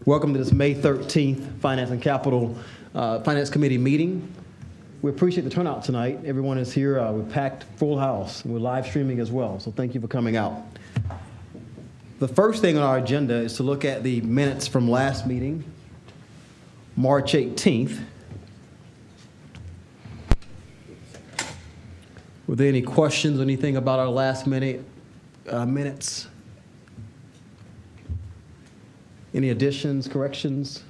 Welcome to this May 13th Finance and Capital Finance Committee meeting. We appreciate the turnout tonight. Everyone is here. We're packed, full house. We're live streaming as well, so thank you for coming out. The first thing on our agenda is to look at the minutes from last meeting, March 18th. Were there any questions or anything about our last minutes? Any additions, corrections?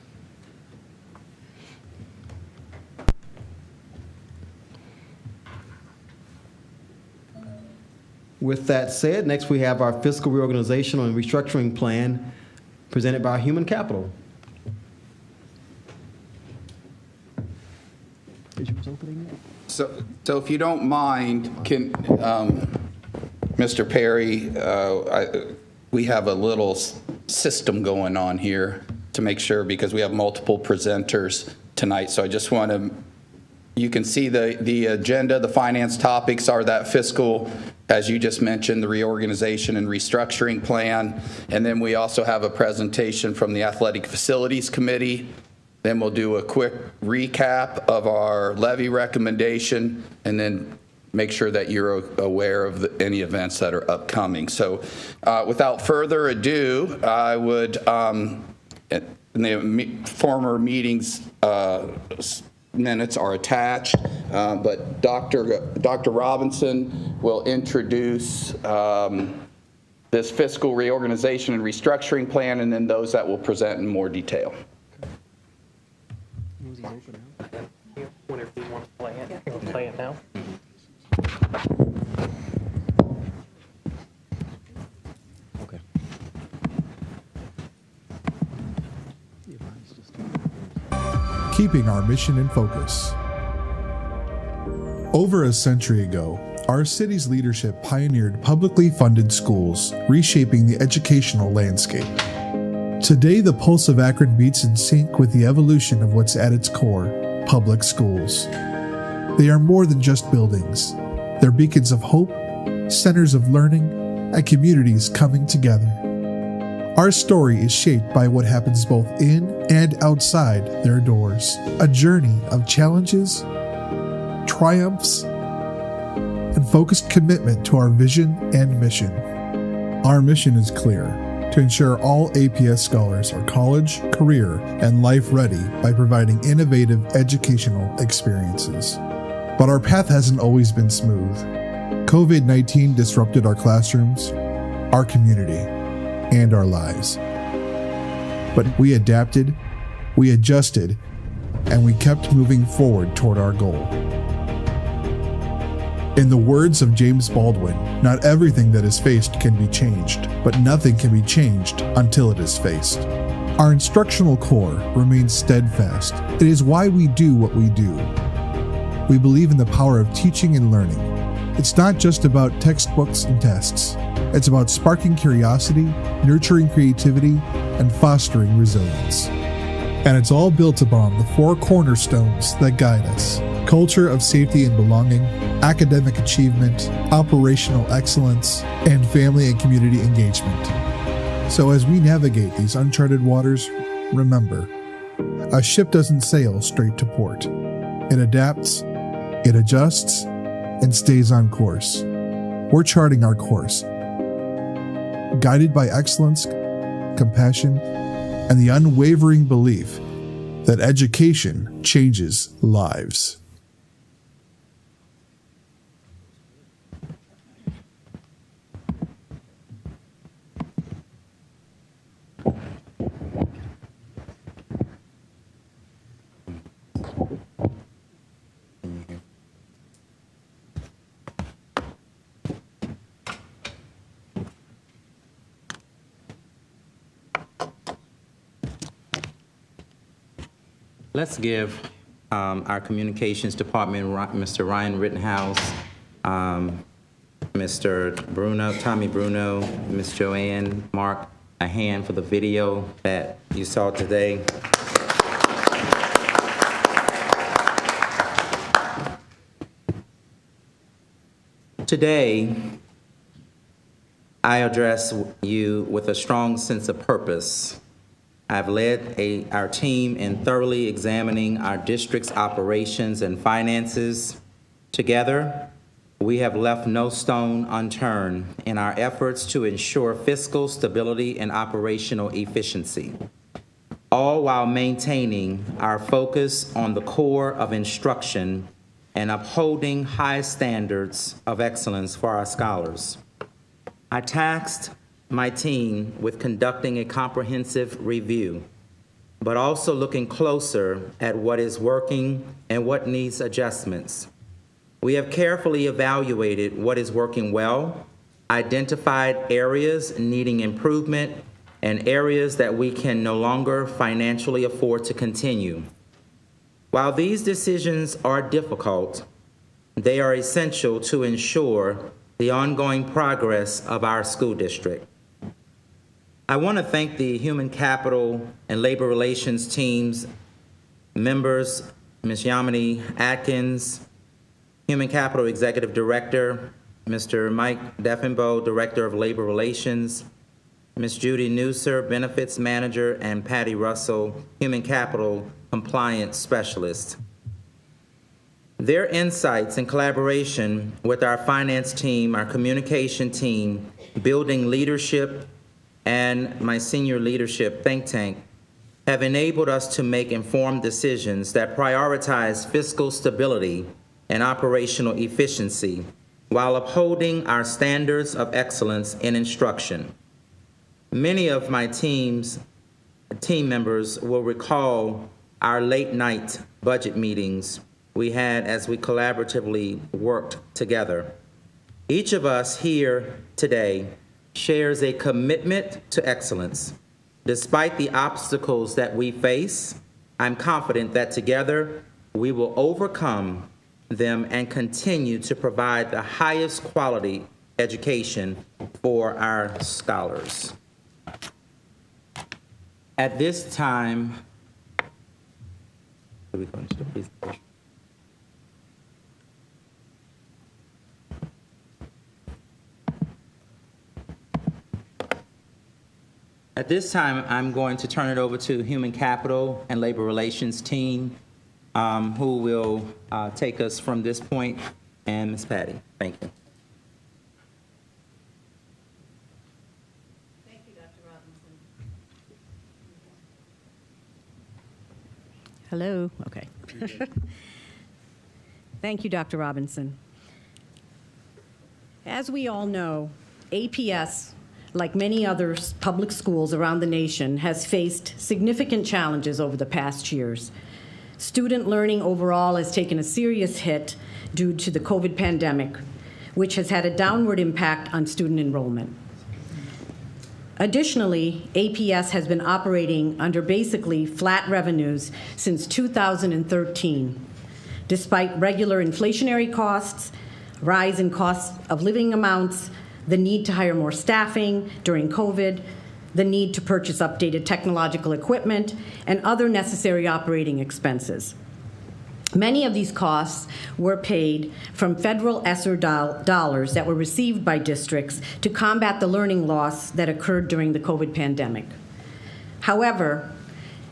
With that said, next we have our fiscal reorganization and restructuring plan presented by Human Capital. So if you don't mind, can Mr. Perry, we have a little system going on here to make sure, because we have multiple presenters tonight. So I just want to, you can see the agenda. The finance topics are that fiscal, as you just mentioned, the reorganization and restructuring plan. And then we also have a presentation from the Athletic Facilities Committee. Then we'll do a quick recap of our levy recommendation, and then make sure that you're aware of any events that are upcoming. So without further ado, I would, in the former meetings minutes are attached, but Dr. Robinson will introduce this fiscal reorganization and restructuring plan, and then those that will present in more detail. Whenever you want to play it, you can play it now. Okay. Keeping our mission in focus. Over a century ago, our city's leadership pioneered publicly funded schools, reshaping the educational landscape. Today, the pulse of Akron beats in sync with the evolution of what's at its core, public schools. They are more than just buildings. They're beacons of hope, centers of learning, and communities coming together. Our story is shaped by what happens both in and outside their doors. A journey of challenges, triumphs, and focused commitment to our vision and mission. Our mission is clear: to ensure all APS scholars are college, career, and life ready by providing innovative educational experiences. But our path hasn't always been smooth. COVID-19 disrupted our classrooms, our community, and our lives. But we adapted, we adjusted, and we kept moving forward toward our goal. In the words of James Baldwin, not everything that is faced can be changed, but nothing can be changed until it is faced. Our instructional core remains steadfast. It is why we do what we do. We believe in the power of teaching and learning. It's not just about textbooks and tests. It's about sparking curiosity, nurturing creativity, and fostering resilience. And it's all built upon the four cornerstones that guide us: culture of safety and belonging, academic achievement, operational excellence, and family and community engagement. So as we navigate these uncharted waters, remember, a ship doesn't sail straight to port. It adapts, it adjusts, and stays on course. We're charting our course, guided by excellence, compassion, and the unwavering belief that education changes lives. Let's give our communications department, Mr. Ryan Rittenhouse, Mr. Bruno, Tommy Bruno, Ms. Joanne, Mark, a hand for the video that you saw today. Today, I address you with a strong sense of purpose. I've led our team in thoroughly examining our district's operations and finances. Together, we have left no stone unturned in our efforts to ensure fiscal stability and operational efficiency, all while maintaining our focus on the core of instruction and upholding high standards of excellence for our scholars. I tasked my team with conducting a comprehensive review, but also looking closer at what is working and what needs adjustments. We have carefully evaluated what is working well, identified areas needing improvement, and areas that we can no longer financially afford to continue. While these decisions are difficult, they are essential to ensure the ongoing progress of our school district. I want to thank the Human Capital and Labor Relations teams, members, Ms. Yamini Atkins, Human Capital Executive Director, Mr. Mike Deffenbow, Director of Labor Relations, Ms. Judy Newser, Benefits Manager, and Patty Russell, Human Capital Compliance Specialist. Their insights and collaboration with our finance team, our communication team, building leadership, and my senior leadership think tank have enabled us to make informed decisions that prioritize fiscal stability and operational efficiency while upholding our standards of excellence in instruction. Many of my team members will recall our late night budget meetings we had as we collaboratively worked together. Each of us here today shares a commitment to excellence. Despite the obstacles that we face, I'm confident that together we will overcome them and continue to provide the highest quality education for our scholars. At this time, I'm going to turn it over to Human Capital and Labor Relations team, who will take us from this point, and Ms. Patty. Thank you. Thank you, Dr. Robinson. Hello. Okay. Thank you, Dr. Robinson. As we all know, APS, like many other public schools around the nation, has faced significant challenges over the past years. Student learning overall has taken a serious hit due to the COVID pandemic, which has had a downward impact on student enrollment. Additionally, APS has been operating under basically flat revenues since 2013, despite regular inflationary costs, rise in costs of living amounts, the need to hire more staffing during COVID, the need to purchase updated technological equipment, and other necessary operating expenses. Many of these costs were paid from federal ESSER dollars that were received by districts to combat the learning loss that occurred during the COVID pandemic. However,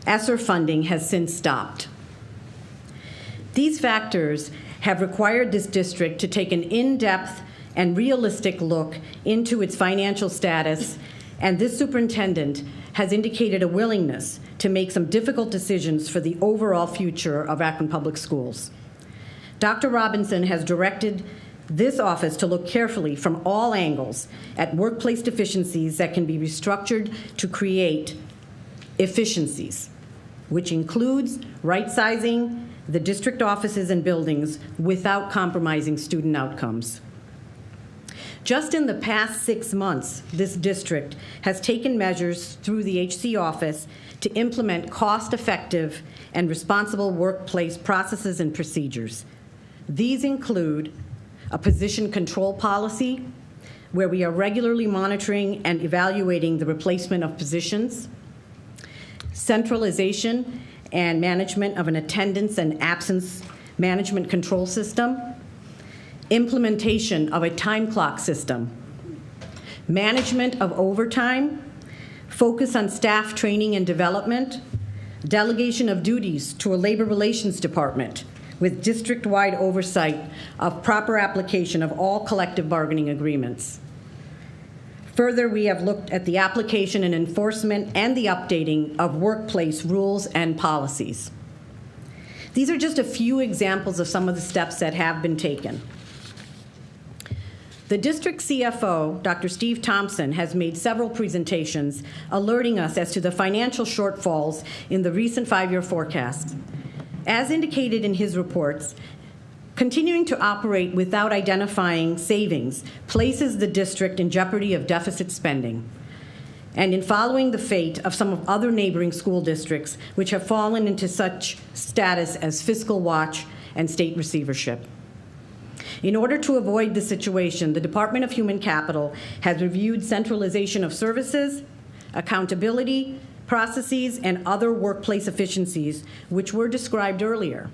ESSER funding has since stopped. These factors have required this district to take an in-depth and realistic look into its financial status, and this superintendent has indicated a willingness to make some difficult decisions for the overall future of Akron Public Schools. Dr. Robinson has directed this office to look carefully from all angles at workplace deficiencies that can be restructured to create efficiencies, which includes right-sizing the district offices and buildings without compromising student outcomes. Just in the past 6 months, this district has taken measures through the HC office to implement cost-effective and responsible workplace processes and procedures. These include a position control policy, where we are regularly monitoring and evaluating the replacement of positions, centralization and management of an attendance and absence management control system, implementation of a time clock system, management of overtime, focus on staff training and development, delegation of duties to a labor relations department with district-wide oversight of proper application of all collective bargaining agreements. Further, we have looked at the application and enforcement and the updating of workplace rules and policies. These are just a few examples of some of the steps that have been taken. The district CFO, Dr. Steve Thompson, has made several presentations alerting us as to the financial shortfalls in the recent 5-year forecasts. As indicated in his reports, continuing to operate without identifying savings places the district in jeopardy of deficit spending, and in following the fate of some of other neighboring school districts which have fallen into such status as fiscal watch and state receivership. In order to avoid the situation, the Department of Human Capital has reviewed centralization of services, accountability, processes, and other workplace efficiencies, which were described earlier.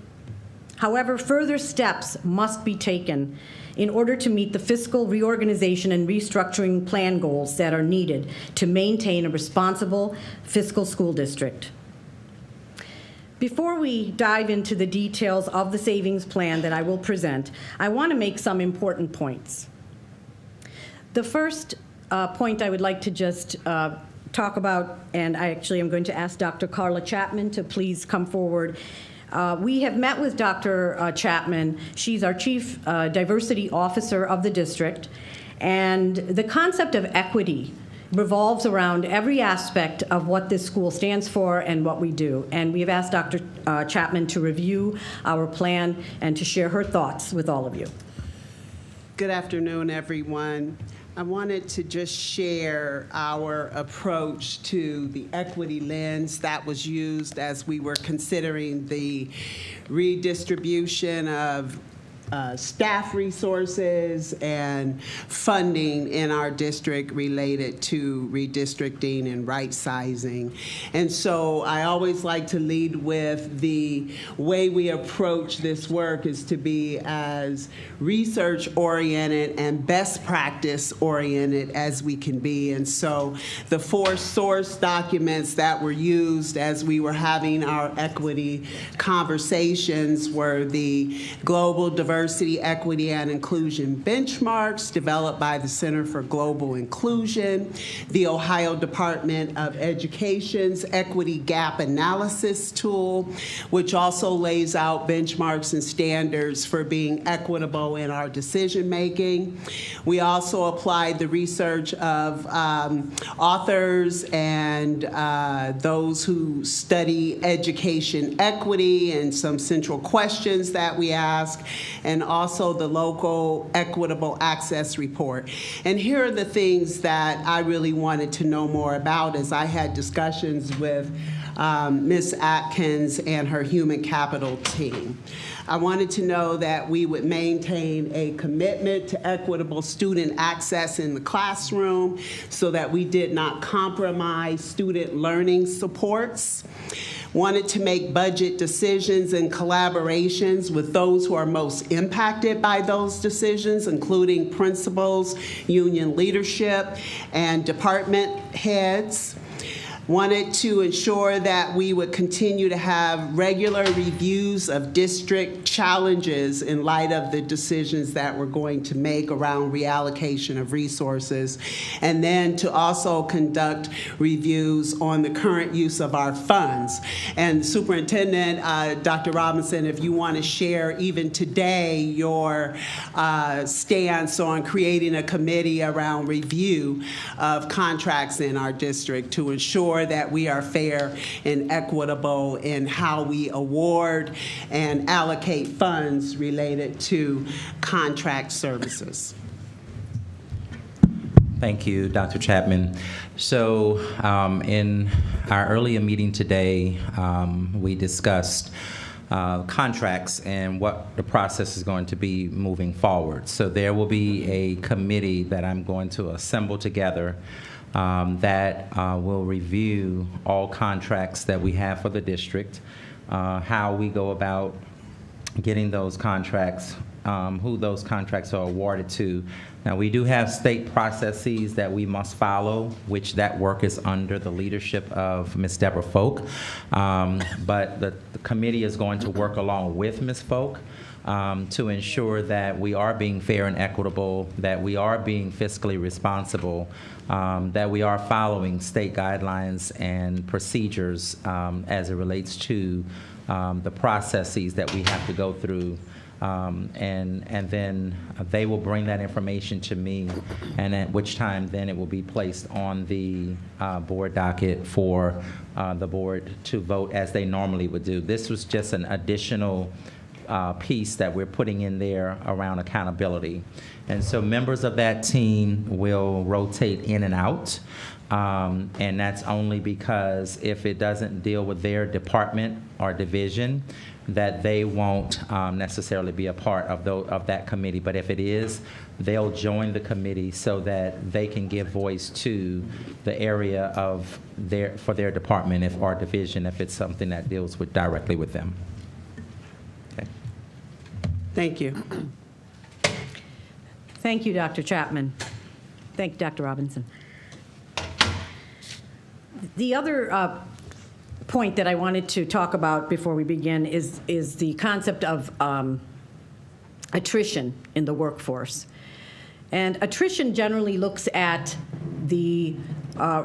However, further steps must be taken in order to meet the fiscal reorganization and restructuring plan goals that are needed to maintain a responsible fiscal school district. Before we dive into the details of the savings plan that I will present, I want to make some important points. The first point I would like to just talk about, and I actually am going to ask Dr. Carla Chapman to please come forward. We have met with Dr. Chapman. She's our Chief Diversity Officer of the district, and the concept of equity revolves around every aspect of what this school stands for and what we do. And we have asked Dr. Chapman to review our plan and to share her thoughts with all of you. Good afternoon, everyone. I wanted to just share our approach to the equity lens that was used as we were considering the redistribution of staff resources and funding in our district related to redistricting and right sizing. And so I always like to lead with the way we approach this work is to be as research oriented and best practice oriented as we can be. And so the 4 source documents that were used as we were having our equity conversations were the Global Diversity, Equity, and Inclusion benchmarks developed by the Center for Global Inclusion, the Ohio Department of Education's Equity Gap Analysis tool, which also lays out benchmarks and standards for being equitable in our decision making. We also applied the research of authors and those who study education equity and some central questions that we ask, and also the local equitable access report. And here are the things that I really wanted to know more about as I had discussions with Ms. Atkins and her human capital team. I wanted to know that we would maintain a commitment to equitable student access in the classroom so that we did not compromise student learning supports. Wanted to make budget decisions and collaborations with those who are most impacted by those decisions, including principals, union leadership, and department heads. Wanted to ensure that we would continue to have regular reviews of district challenges in light of the decisions that we're going to make around reallocation of resources, and then to also conduct reviews on the current use of our funds. And Superintendent Dr. Robinson, if you want to share even today your stance on creating a committee around review of contracts in our district to ensure that we are fair and equitable in how we award and allocate funds related to contract services. Thank you, Dr. Chapman. So in our earlier meeting today, we discussed contracts and what the process is going to be moving forward. So there will be a committee that I'm going to assemble together that will review all contracts that we have for the district, how we go about getting those contracts, who those contracts are awarded to, Now, we do have state processes that we must follow, which that work is under the leadership of Ms. Deborah Folk. But the committee is going to work along with Ms. Folk to ensure that we are being fair and equitable, that we are being fiscally responsible, that we are following state guidelines and procedures as it relates to the processes that we have to go through. And then they will bring that information to me, and at which time then it will be placed on the board docket for the board to vote as they normally would do. This was just an additional piece that we're putting in there around accountability. And so members of that team will rotate in and out. And that's only because if it doesn't deal with their department or division, that they won't necessarily be a part of that committee. But if it is, they'll join the committee so that they can give voice to the area of for their department or division if it's something that deals directly with them. Okay. Thank you. Thank you, Dr. Chapman. Thank you, Dr. Robinson. The other point that I wanted to talk about before we begin is the concept of attrition in the workforce. And attrition generally looks at the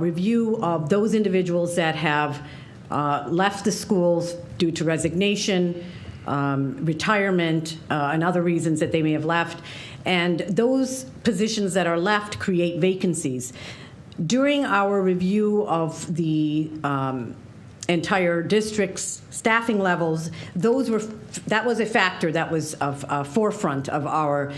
review of those individuals that have left the schools due to resignation, retirement, and other reasons that they may have left. And those positions that are left create vacancies. During our review of the entire district's staffing levels, that was a factor that was a forefront of our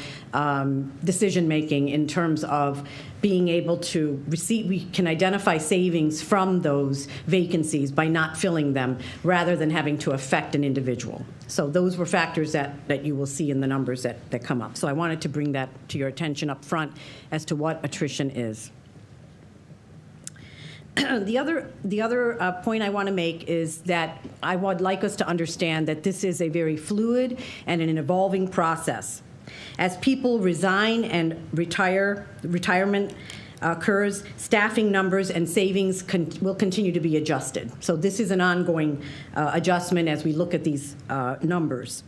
decision-making in terms of being able to we can identify savings from those vacancies by not filling them rather than having to affect an individual. So those were factors that you will see in the numbers that come up. So I wanted to bring that to your attention up front as to what attrition is. The other point I want to make is that I would like us to understand that this is a very fluid and an evolving process. As people resign and retirement occurs, staffing numbers and savings will continue to be adjusted. So this is an ongoing adjustment as we look at these numbers,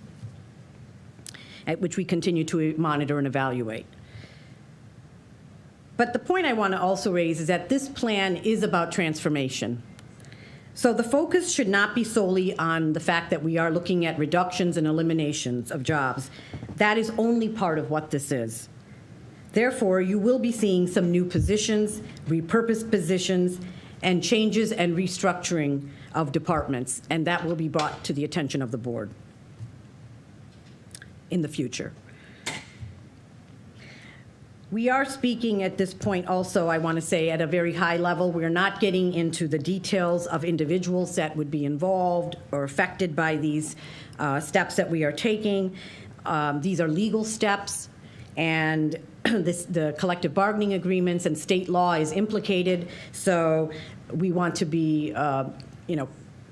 at which we continue to monitor and evaluate. But the point I want to also raise is that this plan is about transformation. So the focus should not be solely on the fact that we are looking at reductions and eliminations of jobs. That is only part of what this is. Therefore, you will be seeing some new positions, repurposed positions, and changes and restructuring of departments, and that will be brought to the attention of the board in the future. We are speaking at this point also, I want to say, at a very high level. We're not getting into the details of individuals that would be involved or affected by these steps that we are taking. These are legal steps, and the collective bargaining agreements and state law is implicated. So we want to be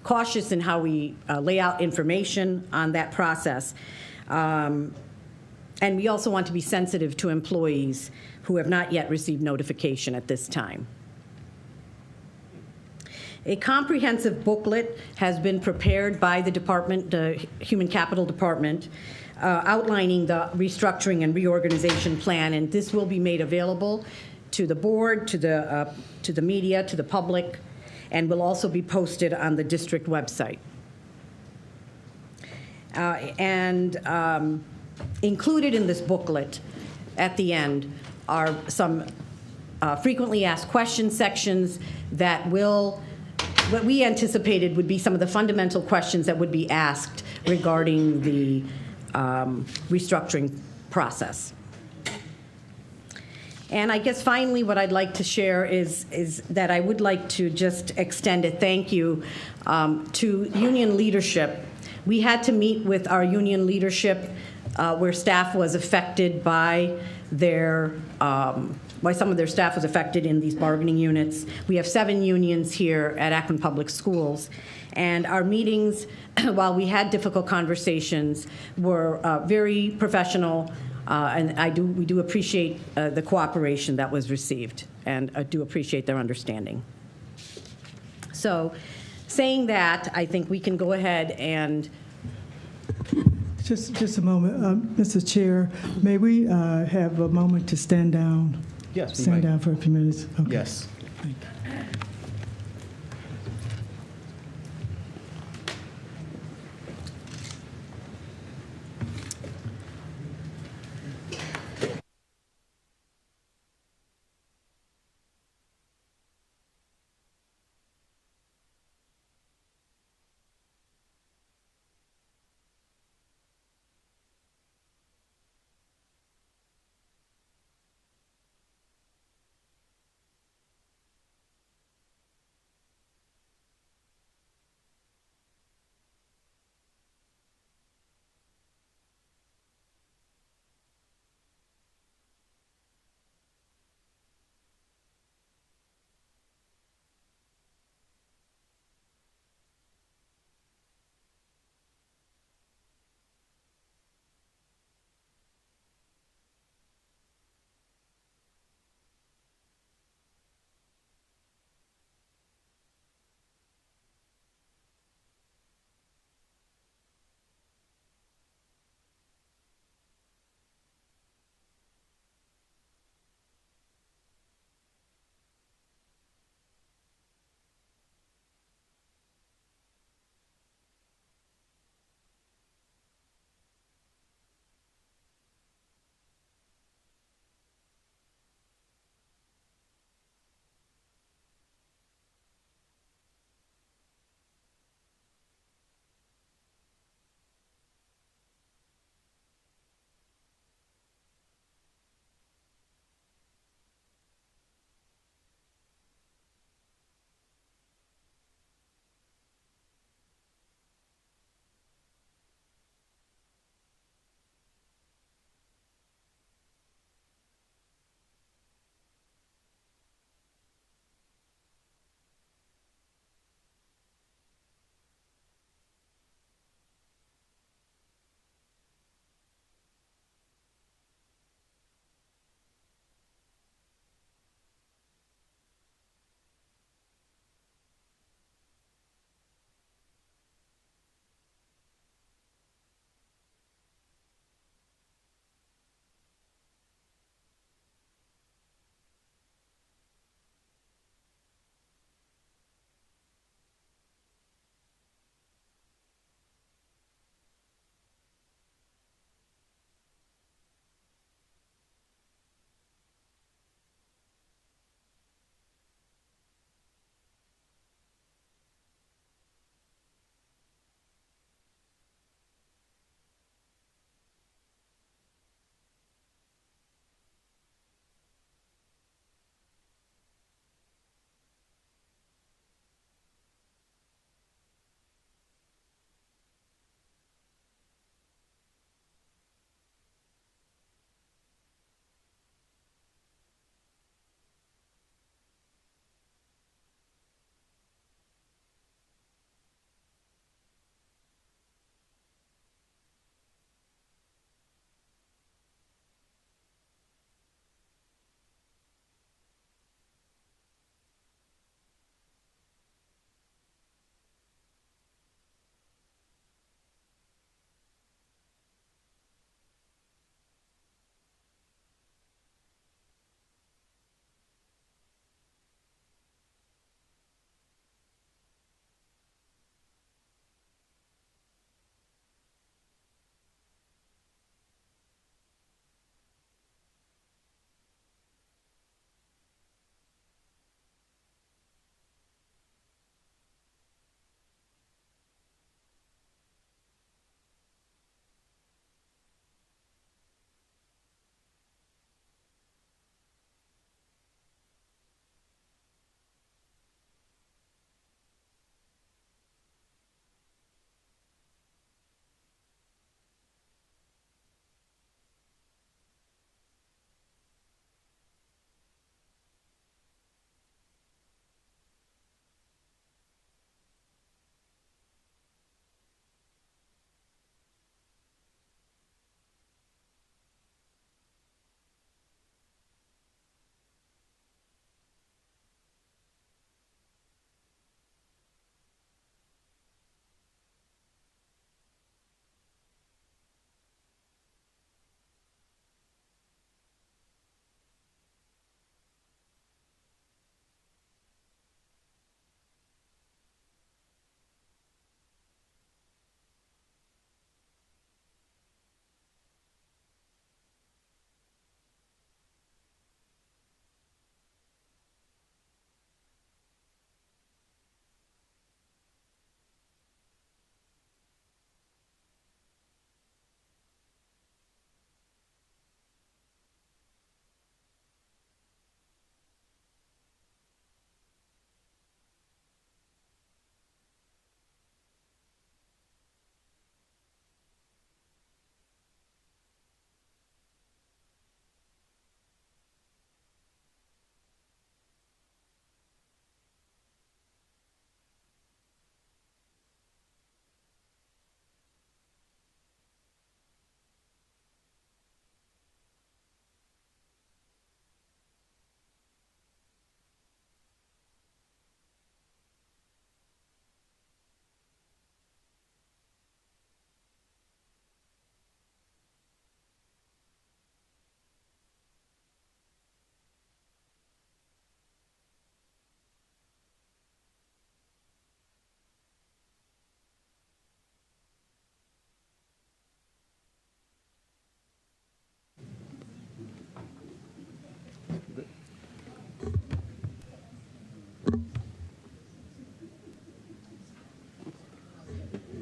cautious in how we lay out information on that process. And we also want to be sensitive to employees who have not yet received notification at this time. A comprehensive booklet has been prepared by the department, the Human Capital Department, outlining the restructuring and reorganization plan, and this will be made available to the board, to the media, to the public, and will also be posted on the district website. Included in this booklet at the end are some frequently asked questions sections that what we anticipated would be some of the fundamental questions that would be asked regarding the restructuring process. And I guess finally what I'd like to share is that I would like to just extend a thank you to union leadership. We had to meet with our union leadership where staff was affected by some of their staff was affected in these bargaining units. We have 7 unions here at Akron Public Schools, and our meetings, while we had difficult conversations, were very professional, And we do appreciate the cooperation that was received, and do appreciate their understanding. So, saying that, I think we can go ahead and. Just a moment. Mr. Chair, may we have a moment to stand down? Yes, we Stand may. down for a few minutes? Okay. Yes. Thank you.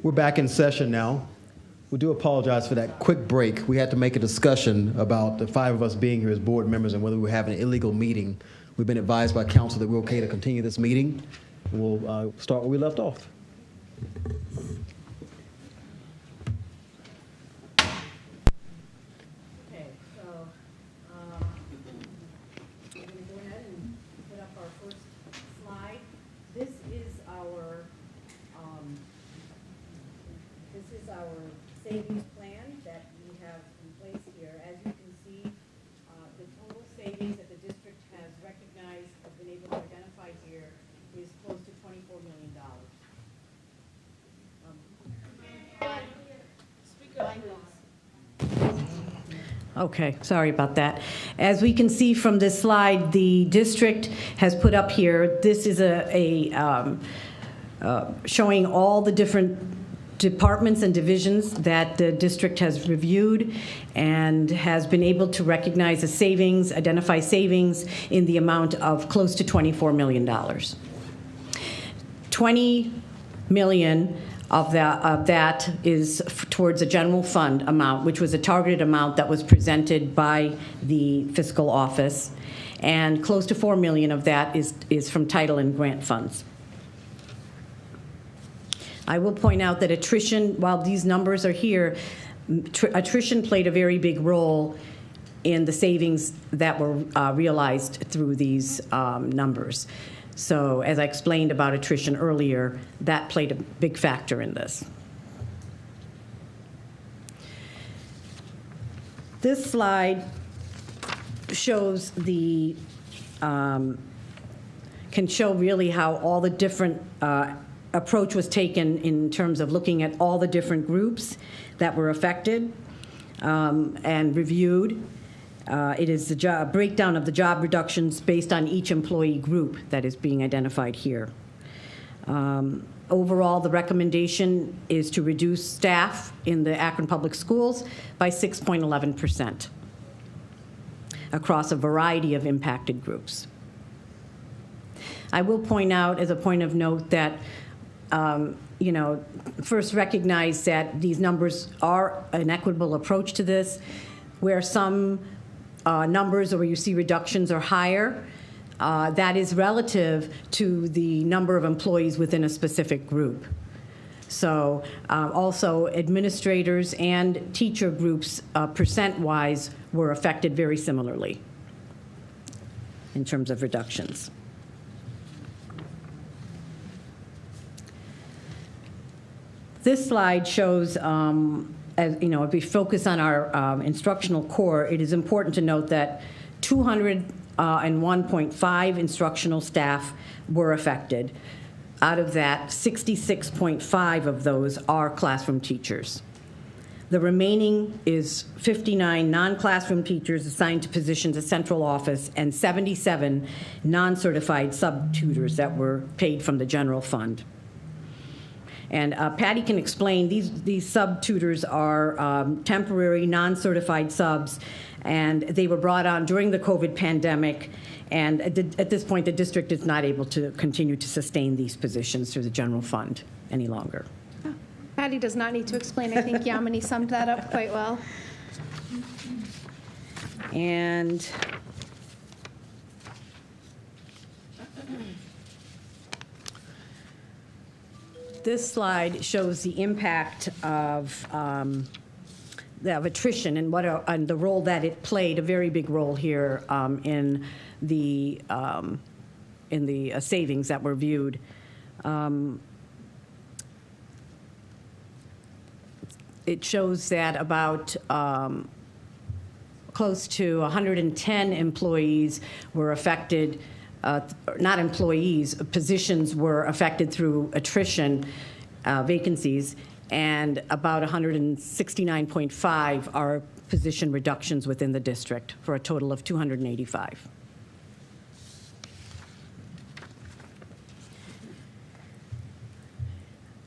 We're back in session now. We do apologize for that quick break. We had to make a discussion about the 5 of us being here as board members and whether we were having an illegal meeting. We've been advised by council that we're okay to continue this meeting. We'll start where we left off. Okay, so we're going to go ahead and put up our first slide. This is our savings plan that we have in place here. As you can see, the total savings that the district has recognized, has been able to identify here, is close to $24 million. Okay, sorry about that. As we can see from this slide, the district has put up here, this is showing all the different departments and divisions that the district has reviewed and has been able to recognize a savings, identify savings in the amount of close to $24 million. $20 million of that is towards a general fund amount, which was a targeted amount that was presented by the fiscal office, and close to $4 million of that is from title and grant funds. I will point out that attrition, while these numbers are here, attrition played a very big role in the savings that were realized through these numbers. So as I explained about attrition earlier, that played a big factor in this. This slide shows the, can show really how all the different approach was taken in terms of looking at all the different groups that were affected and reviewed. It is the breakdown of the job reductions based on each employee group that is being identified here. Overall, the recommendation is to reduce staff in the Akron Public Schools by 6.11% across a variety of impacted groups. I will point out, as a point of note, that first recognize that these numbers are an equitable approach to this, where some numbers or where you see reductions are higher, that is relative to the number of employees within a specific group. So also administrators and teacher groups percent-wise were affected very similarly in terms of reductions. This slide shows, if we focus on our instructional core, it is important to note that 201.5 instructional staff were affected. Out of that, 66.5 of those are classroom teachers. The remaining is 59 non-classroom teachers assigned to positions at central office and 77 non-certified sub-tutors that were paid from the general fund. And Patty can explain, these sub-tutors are temporary, non-certified subs, and they were brought on during the COVID pandemic, and at this point, the district is not able to continue to sustain these positions through the general fund any longer. Patty does not need to explain. I think Yamini summed that up quite well. And this slide shows the impact of attrition and and the role that it played, a very big role here in the savings that were viewed. It shows that about close to 110 employees were affected. Not employees, positions were affected through attrition, vacancies, and about 169.5 are position reductions within the district for a total of 285.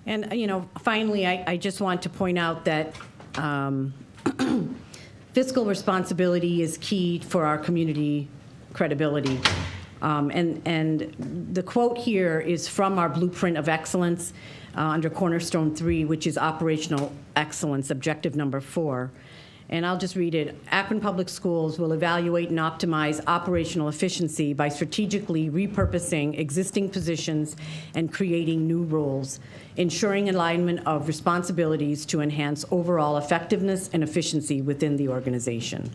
And, finally, I just want to point out that fiscal responsibility is key for our community credibility. And the quote here is from our Blueprint of Excellence under Cornerstone 3, which is Operational Excellence, Objective number 4. And I'll just read it. Akron Public Schools will evaluate and optimize operational efficiency by strategically repurposing existing positions and creating new roles, ensuring alignment of responsibilities to enhance overall effectiveness and efficiency within the organization.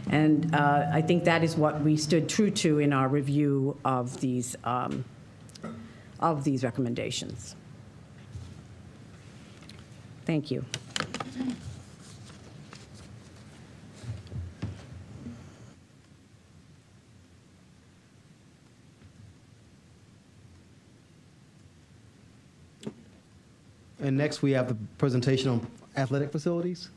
And I think that is what we stood true to in our review of these recommendations. Thank you. And next, we have the presentation on athletic facilities.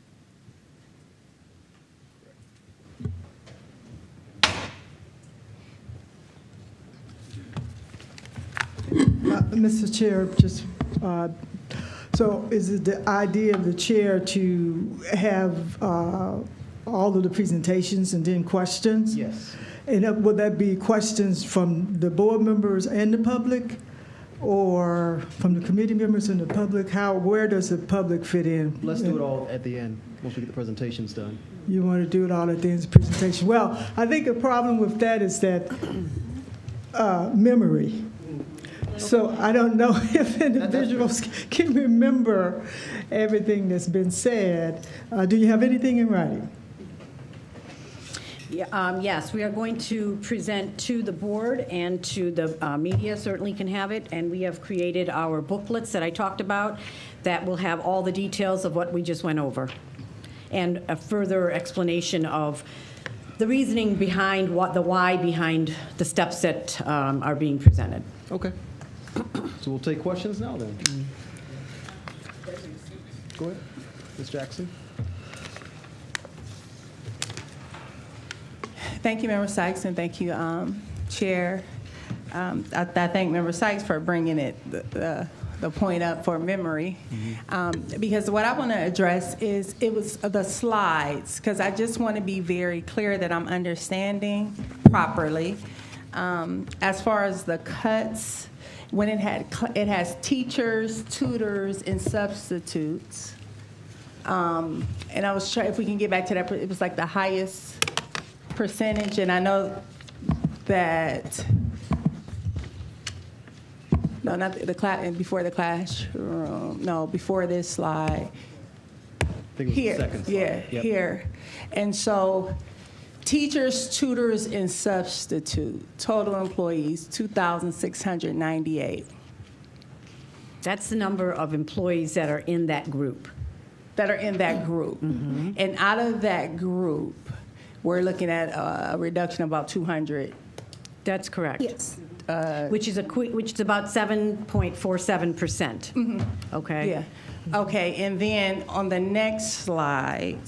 Mr. Chair, just so is it the idea of the chair to have all of the presentations and then questions? Yes. And would that be questions from the board members and the public, or from the committee members and the public? Where does the public fit in? Let's do it all at the end, once we get the presentations done. You want to do it all at the end of the presentation? Well, I think the problem with that is that memory. So I don't know if individuals can remember everything that's been said. Do you have anything in writing? Yes, we are going to present to the board and to the media, certainly can have it, and we have created our booklets that I talked about that will have all the details of what we just went over, and a further explanation of the reasoning behind the why behind the steps that are being presented. Okay. So we'll take questions now then. Go ahead, Ms. Jackson. Thank you, Member Sykes, and thank you, Chair. I thank Member Sykes for bringing the point up for memory, because what I want to address is it was the slides, because I just want to be very clear that I'm understanding properly. As far as the cuts, when it has teachers, tutors, and substitutes, and I was trying, if we can get back to that, it was like the highest percentage, and I know that, no, not the class, before the classroom, no, before this slide. I think it was Here, the second slide. yeah, Yep. here. And so teachers, tutors, and substitute, total employees, 2,698. That's the number of employees that are in that group. That are in that group. Mm-hmm. And out of that group, we're looking at a reduction of about 200. That's correct. Yes. Which is about 7.47%. Mm-hmm. Okay. Yeah. Okay, and then on the next slide,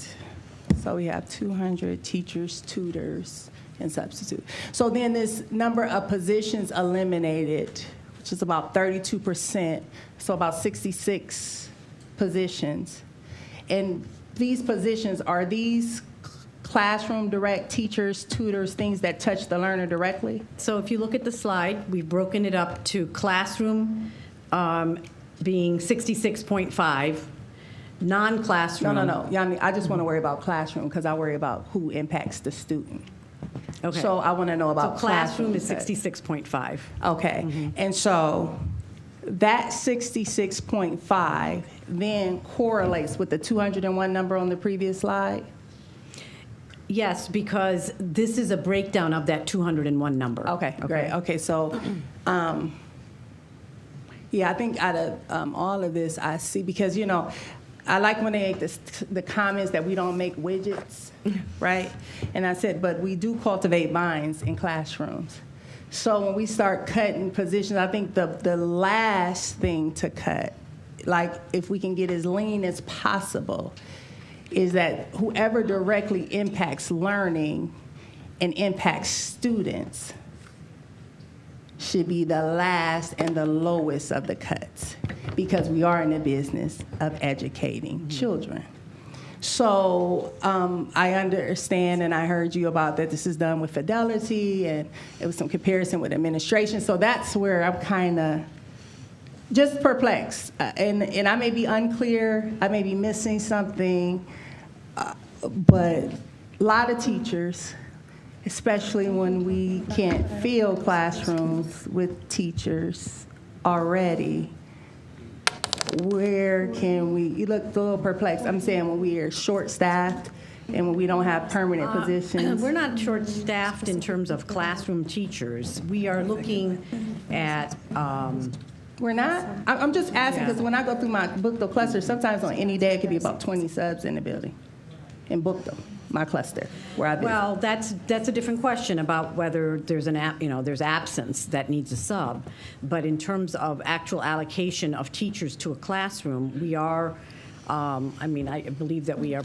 so we have 200 teachers, tutors, and substitute. So then this number of positions eliminated, which is about 32%, so about 66 positions. And these positions, are these classroom direct teachers, tutors, things that touch the learner directly? So if you look at the slide, we've broken it up to classroom being 66.5, non-classroom. No. Yami, I just want to worry about classroom because I worry about who impacts the student. Okay. So I want to know about So classroom is okay. 66.5. Okay. Mm-hmm. And so that 66.5 then correlates with the 201 number on the previous slide? Yes, because this is a breakdown of that 201 number. Okay, great. Okay, so, yeah, I think out of all of this, I see, because, you know, I like when they make the comments that we don't make widgets, right? And I said, but we do cultivate minds in classrooms. So when we start cutting positions, I think the last thing to cut, like if we can get as lean as possible, is that whoever directly impacts learning and impacts students should be the last and the lowest of the cuts, because we are in the business of educating children. So I understand, and I heard you about that this is done with fidelity, and it was some comparison with administration. So that's where I'm kind of just perplexed. And I may be unclear, I may be missing something, but a lot of teachers, especially when we can't fill classrooms with teachers already, where can we, you look a little perplexed. I'm saying when we are short-staffed and when we don't have permanent positions. We're not short-staffed in terms of classroom teachers. We are looking at, We're not? I'm just asking because when I go through my booked cluster, sometimes on any day it could be about 20 subs in the building. In booked my cluster, where I visit. well, that's a different question about whether there's there's absence that needs a sub. But in terms of actual allocation of teachers to a classroom, we are, I believe that we are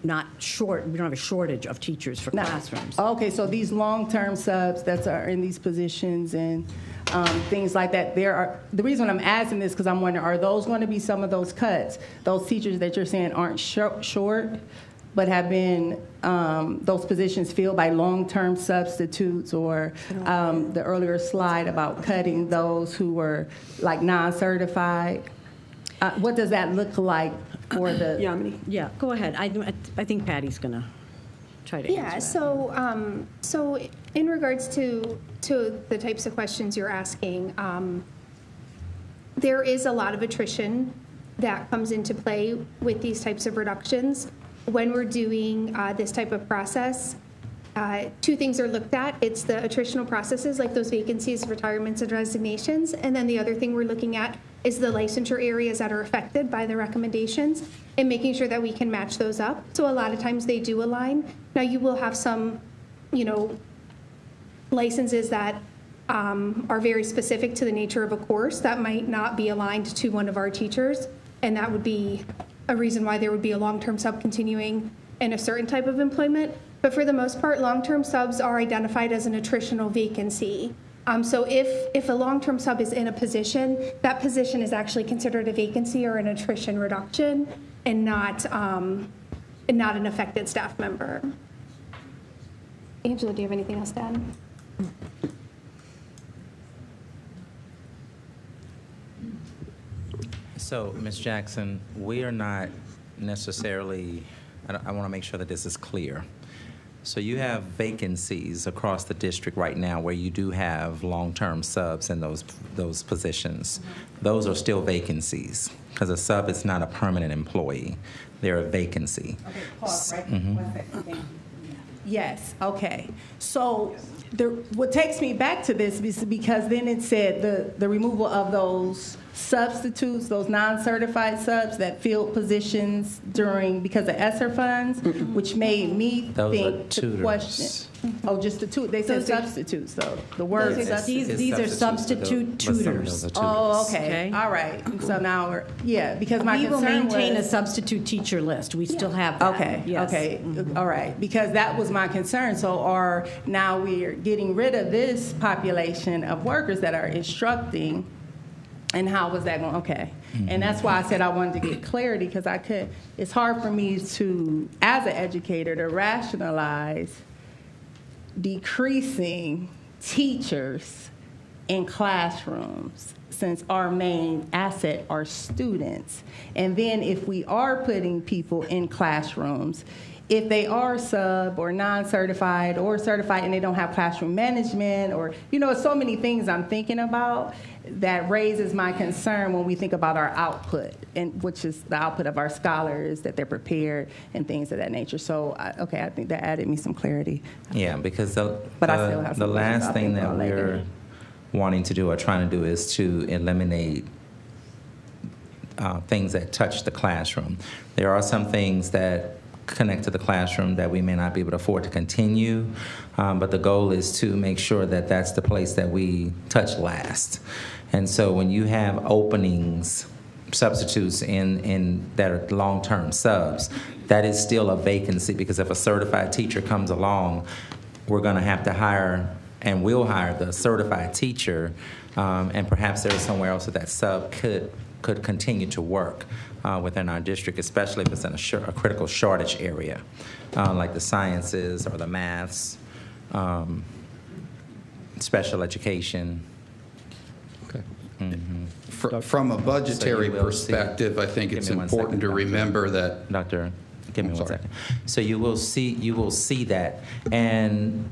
not short, we don't have a shortage of teachers for classrooms. Okay, so these long-term subs that are in these positions and things like that, the reason I'm asking this because I'm wondering, are those going to be some of those cuts? Those teachers that you're saying aren't short, but have been those positions filled by long-term substitutes, or the earlier slide about cutting those who were like non-certified. What does that look like for the? Yeah, go ahead. I think Patty's going to try to answer that. So in regards to the types of questions you're asking, there is a lot of attrition that comes into play with these types of reductions. When we're doing this type of process, two things are looked at. It's the attritional processes, like those vacancies, retirements, and resignations. And then the other thing we're looking at is the licensure areas that are affected by the recommendations and making sure that we can match those up. So a lot of times they do align. Now you will have some, licenses that are very specific to the nature of a course that might not be aligned to one of our teachers. And that would be a reason why there would be a long-term sub continuing in a certain type of employment. But for the most part, long-term subs are identified as an attritional vacancy. So if a long-term sub is in a position, that position is actually considered a vacancy or an attrition reduction and not an affected staff member. Angela, do you have anything else to add? So, Ms. Jackson, we are not necessarily, I want to make sure that this is clear. So you have vacancies across the district right now where you do have long-term subs in those positions. Those are still vacancies because a sub is not a permanent employee. They're a vacancy. Okay, pause, right? 1 second. Thank you. Yes, okay. So what takes me back to this is because then it said the removal of those substitutes, those non-certified subs that filled positions because of ESSER funds, which made me think to question. Oh, just the two. They said substitutes, though. The word substitute. These are substitute tutors. Oh, okay. All right. So now because my we will concern maintain was, a substitute teacher list. We still have that. Okay. Yes. Okay. All right. Because that was my concern. So now we're getting rid of this population of workers that are instructing. And how was that going? Okay. And that's why I said I wanted to get clarity because it's hard for me to, as an educator, to rationalize decreasing teachers in classrooms since our main asset are students. And then if we are putting people in classrooms, if they are sub or non-certified or certified and they don't have classroom management or, so many things I'm thinking about that raises my concern when we think about our output, and which is the output of our scholars, that they're prepared and things of that nature. So, I think that added me some clarity. Yeah, because I still have the some last questions thing I'll that think about we're later. wanting to do or trying to do is to eliminate things that touch the classroom. There are some things that connect to the classroom that we may not be able to afford to continue, but the goal is to make sure that that's the place that we touch last. And so when you have openings, substitutes in that are long-term subs, that is still a vacancy because if a certified teacher comes along, we're going to have to hire and will hire the certified teacher, and perhaps there's somewhere else that sub could continue to work. within our district, especially if it's in a critical shortage area, like the sciences or the maths, special education. Okay. From a budgetary So you will perspective, I think Give it's me one important to second, Doctor. remember that. Doctor, give me I'm one sorry. second. So you will see that, and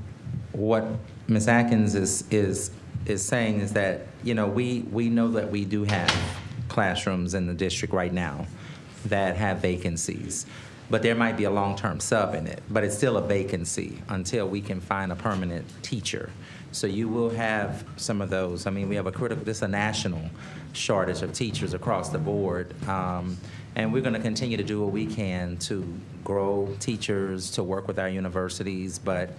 what Ms. Atkins is saying is that, you know, we know that we do have classrooms in the district right now that have vacancies, but there might be a long-term sub in it, but it's still a vacancy until we can find a permanent teacher. So you will have some of those. I mean, we have this is a national shortage of teachers across the board, and we're going to continue to do what we can to grow teachers, to work with our universities, but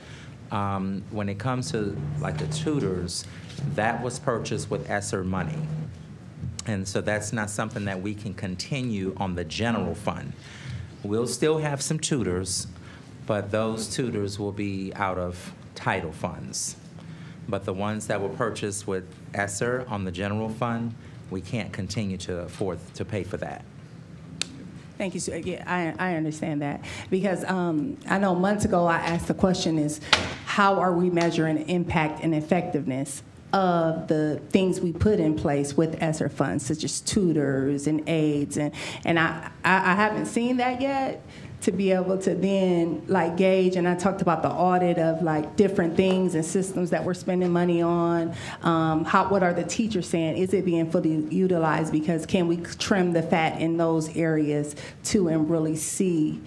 when it comes to like the tutors, that was purchased with ESSER money. And so that's not something that we can continue on the general fund. We'll still have some tutors, but those tutors will be out of title funds. But the ones that were purchased with ESSER on the general fund, we can't continue to afford to pay for that. Thank you, sir. Yeah, I understand that. Because I know months ago I asked the question is, how are we measuring impact and effectiveness of the things we put in place with ESSER funds, such as tutors and aides? And I haven't seen that yet to be able to then like gauge, and I talked about the audit of like different things and systems that we're spending money on. What are the teachers saying? Is it being fully utilized? Because can we trim the fat in those areas too and really see,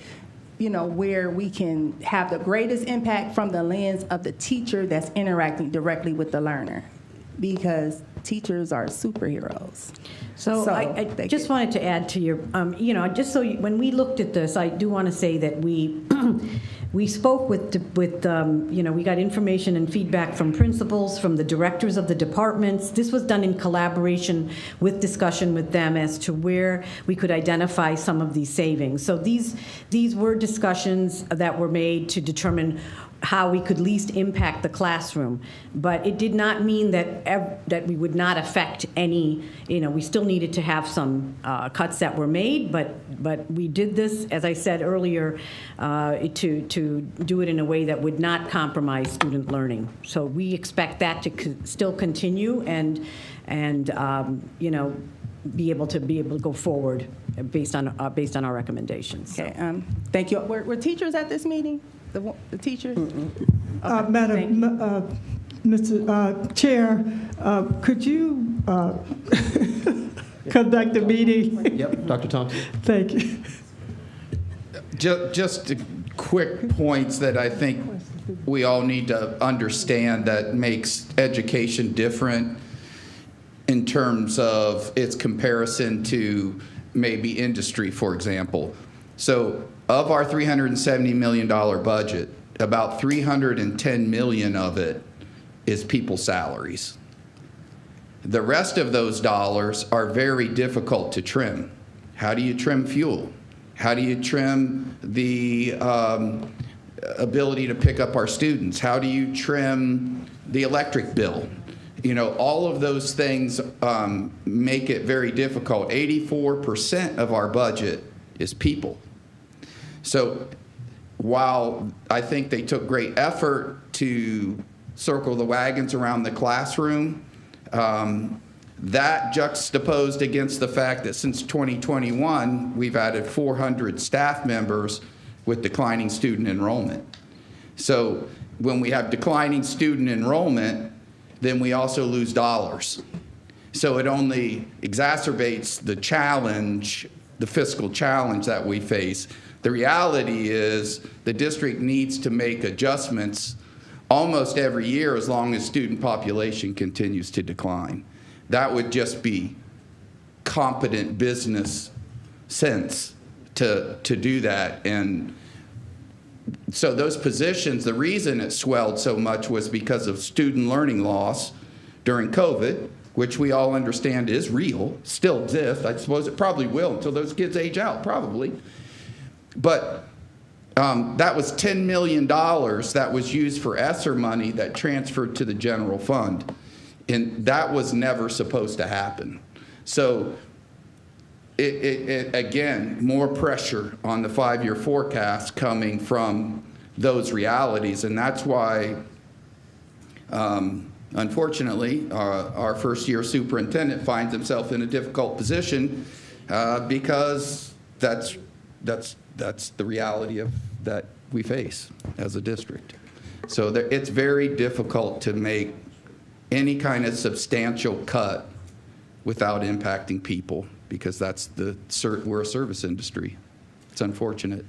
you know, where we can have the greatest impact from the lens of the teacher that's interacting directly with the learner? Because teachers are superheroes. So I just wanted to add to your, you know, just so when we looked at this, I do want to say that we we spoke with you know, we got information and feedback from principals, from the directors of the departments. This was done in collaboration with discussion with them as to where we could identify some of these savings. So these were discussions that were made to determine how we could least impact the classroom. But it did not mean that we would not affect any, you know, we still needed to have some cuts that were made, but we did this, as I said earlier, to do it in a way that would not compromise student learning. So we expect that to still continue and you know, be able to go forward based on our recommendations. Okay, thank you. Were teachers at this meeting? The teachers? Okay, Madam, Mr. Chair, could you conduct the meeting? Yep, Dr. Thompson. Thank you. Just quick points that I think we all need to understand that makes education different in terms of its comparison to maybe industry, for example. So of our $370 million budget, about $310 million of it is people's salaries. The rest of those dollars are very difficult to trim. How do you trim fuel? How do you trim the ability to pick up our students? How do you trim the electric bill? You know, all of those things make it very difficult. 84% of our budget is people. So while I think they took great effort to circle the wagons around the classroom, that juxtaposed against the fact that since 2021, we've added 400 staff members with declining student enrollment. So when we have declining student enrollment, then we also lose dollars. So it only exacerbates the challenge, the fiscal challenge that we face. The reality is the district needs to make adjustments almost every year as long as student population continues to decline. That would just be competent business sense to do that. And so those positions, the reason it swelled so much was because of student learning loss during COVID, which we all understand is real, still exists. I suppose it probably will until those kids age out, probably. But that was $10 million that was used for ESSER money that transferred to the general fund. And that was never supposed to happen. So again, more pressure on the 5-year forecast coming from those realities. And that's why, unfortunately, our first-year superintendent finds himself in a difficult position because that's the reality that we face as a district. So it's very difficult to make any kind of substantial cut without impacting people, because we're a service industry. It's unfortunate.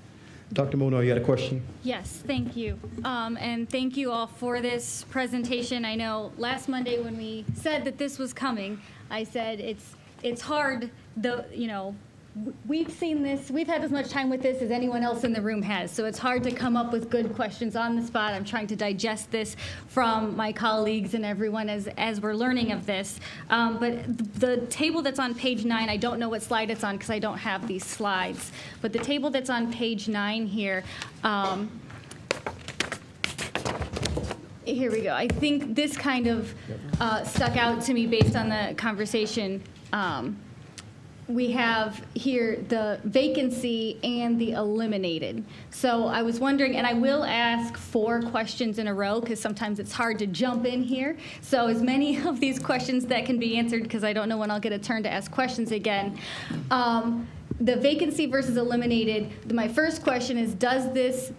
Dr. Mono, you had a question? Yes, thank you. And thank you all for this presentation. I know last Monday when we said that this was coming, I said it's hard, we've seen this, we've had as much time with this as anyone else in the room has, so it's hard to come up with good questions on the spot. I'm trying to digest this from my colleagues and everyone as we're learning of this. But the table that's on page 9, I don't know what slide it's on because I don't have these slides, but the table that's on page 9 here, here we go. I think this kind of stuck out to me based on the conversation. We have here the vacancy and the eliminated. So I was wondering, and I will ask 4 questions in a row because sometimes it's hard to jump in here. So as many of these questions that can be answered, because I don't know when I'll get a turn to ask questions again. The vacancy versus eliminated, my first question is, does this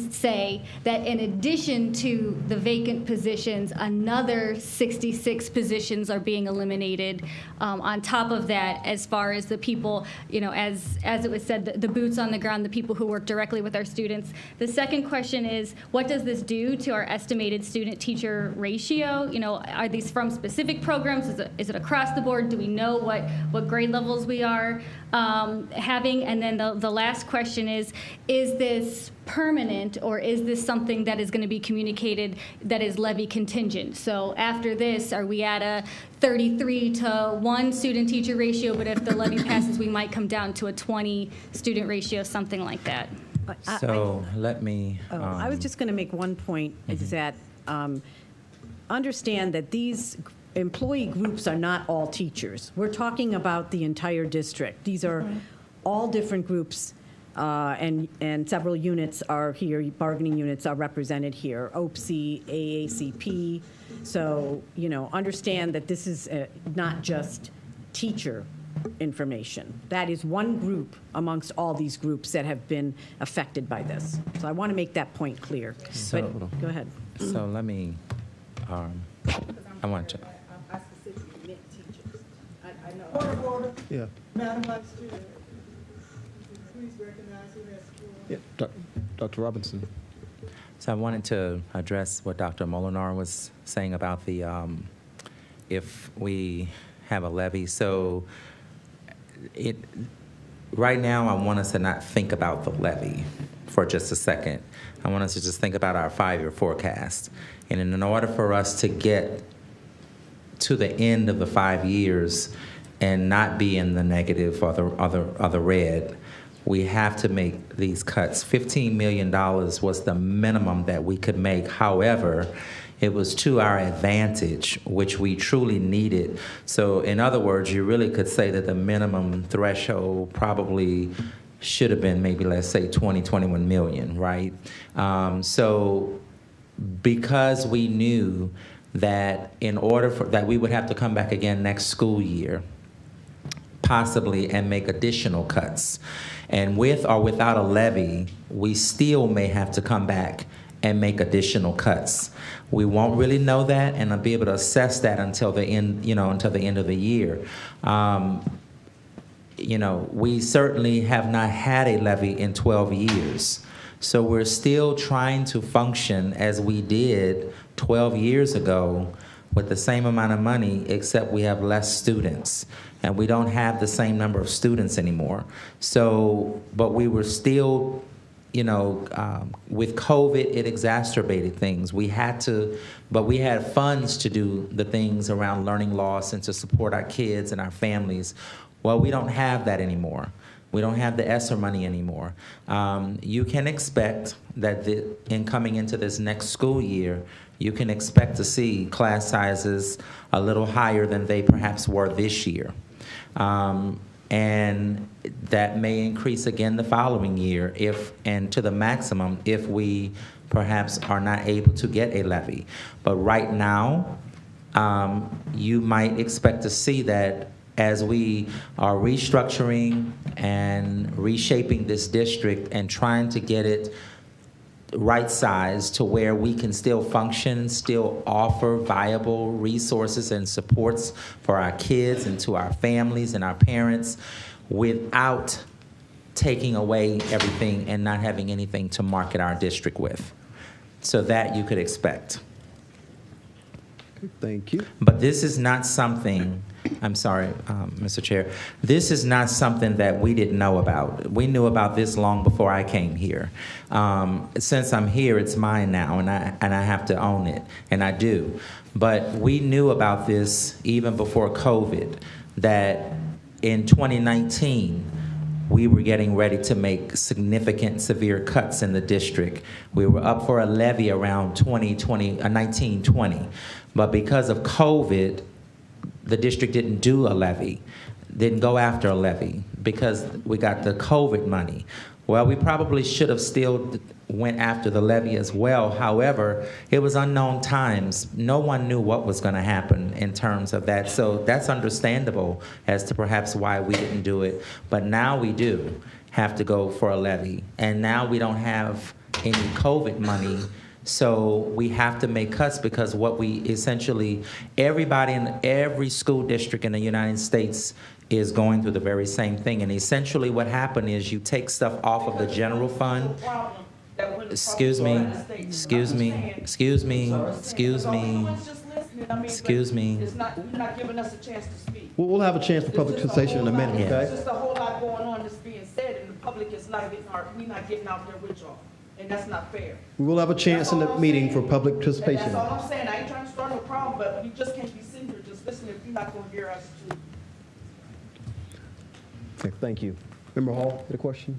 say that in addition to the vacant positions, another 66 positions are being eliminated on top of that, as far as the people, as it was said, the boots on the ground, the people who work directly with our students? The second question is, what does this do to our estimated student-teacher ratio? Are these from specific programs? Is it across the board? Do we know what grade levels we are having? And then the last question is this permanent, or is this something that is going to be communicated that is levy contingent? So after this, are we at a 33-to-1 student-teacher ratio, but if the levy passes, we might come down to a 20 student ratio, something like that? So let me... I was just going to make one point, is that understand that these employee groups are not all teachers. We're talking about the entire district. These are all different groups, and several units are here, bargaining units are represented here, OPSI, AACP. So, understand that this is not just teacher information. That is one group amongst all these groups that have been affected by this. So I want to make that point clear. So, but go ahead. So let me, I want to... I specifically meant teachers. I know. Point of order. Yeah. Madam Vice Chair, please recognize who has the floor. Yeah, Dr. Robinson. So I wanted to address what Dr. Molinar was saying about the, if we have a levy. So right now I want us to not think about the levy for just a second. I want us to just think about our 5-year forecast. And in order for us to get to the end of the 5 years and not be in the negative or the red, we have to make these cuts. $15 million was the minimum that we could make. However, it was to our advantage, which we truly needed. So in other words, you really could say that the minimum threshold probably should have been maybe, let's say, 21 million, right? So because we knew that in order for that we would have to come back again next school year, possibly, and make additional cuts. And with or without a levy, we still may have to come back and make additional cuts. We won't really know that, and I'll be able to assess that until the end, until the end of the year. We certainly have not had a levy in 12 years. So we're still trying to function as we did 12 years ago with the same amount of money, except we have less students. And we don't have the same number of students anymore. So, but we were still, with COVID, it exacerbated things. We had funds to do the things around learning loss and to support our kids and our families. Well, we don't have that anymore. We don't have the ESSER money anymore. You can expect that in coming into this next school year, you can expect to see class sizes a little higher than they perhaps were this year. And that may increase again the following year and to the maximum if we perhaps are not able to get a levy. But right now, you might expect to see that as we are restructuring and reshaping this district and trying to get it right size to where we can still function, still offer viable resources and supports for our kids and to our families and our parents without taking away everything and not having anything to market our district with. So that you could expect. Thank you. But this is not something, I'm sorry, Mr. Chair, this is not something that we didn't know about. We knew about this long before I came here. Since I'm here, it's mine now, and I have to own it, and I do. But we knew about this even before COVID, that in 2019, we were getting ready to make significant, severe cuts in the district. We were up for a levy around 1920. But because of COVID, the district didn't do a levy, didn't go after a levy because we got the COVID money. Well, we probably should have still went after the levy as well. However, it was unknown times. No one knew what was going to happen in terms of that. So that's understandable as to perhaps why we didn't do it. But now we do have to go for a levy. And now we don't have any COVID money. So we have to make cuts because what we essentially, everybody in every school district in the United States is going through the very same thing. And essentially what happened is you take stuff off of the general fund. Excuse me. You're not giving us a chance to speak. We'll have a chance for public participation in a minute, okay? There's just a whole lot going on that's being said, and the public is not getting we're not getting out there with y'all. And that's not fair. We will have a chance in the meeting for public participation. That's all I'm saying. I ain't trying to start no problem, but we just can't be sitting here just listening if you're not going to hear us too. Okay, thank you. Member Hall, had a question?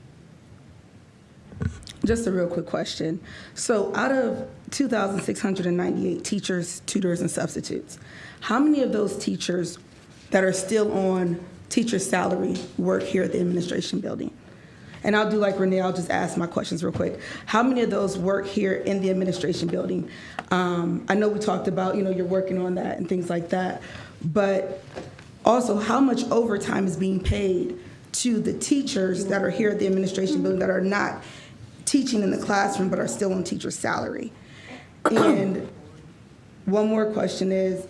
Just a real quick question. So out of 2,698 teachers, tutors, and substitutes, how many of those teachers that are still on teacher salary work here at the administration building? And I'll do like Renee, I'll just ask my questions real quick. How many of those work here in the administration building? I know we talked about, you're working on that and things like that, but also how much overtime is being paid to the teachers that are here at the administration building that are not teaching in the classroom but are still on teacher salary? And one more question is,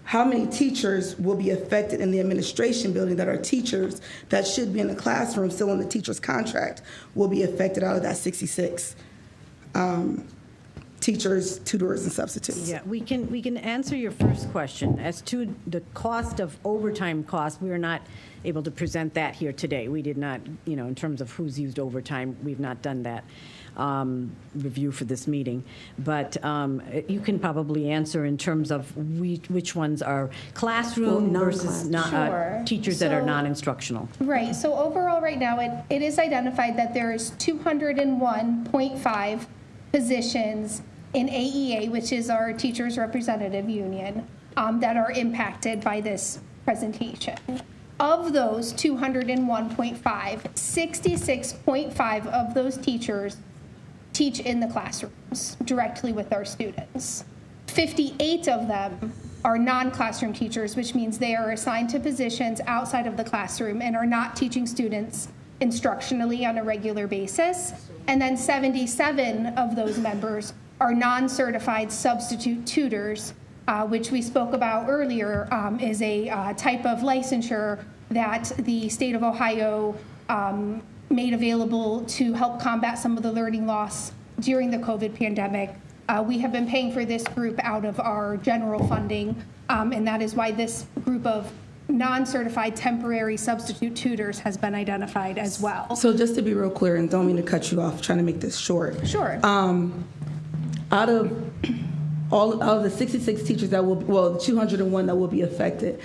how many teachers will be affected in the administration building that are teachers that should be in the classroom still on the teacher's contract will be affected out of that 66 teachers, tutors, and substitutes? Yeah, we can answer your first question. As to the cost of overtime costs, we are not able to present that here today. We did not, in terms of who's used overtime, we've not done that review for this meeting. But you can probably answer in terms of which ones are classroom versus teachers that are non-instructional. Right. So overall right now, it is identified that there is 201.5 positions in AEA, which is our teachers representative union, that are impacted by this presentation. Of those 201.5, 66.5 of those teachers teach in the classrooms directly with our students. 58 of them are non-classroom teachers, which means they are assigned to positions outside of the classroom and are not teaching students instructionally on a regular basis. And then 77 of those members are non-certified substitute tutors, which we spoke about earlier, is a type of licensure that the state of Ohio made available to help combat some of the learning loss during the COVID pandemic. We have been paying for this group out of our general funding, and that is why this group of non-certified temporary substitute tutors has been identified as well. So just to be real clear, and don't mean to cut you off, trying to make this short. Sure. Out of all of the 66 teachers that will, the 201 that will be affected,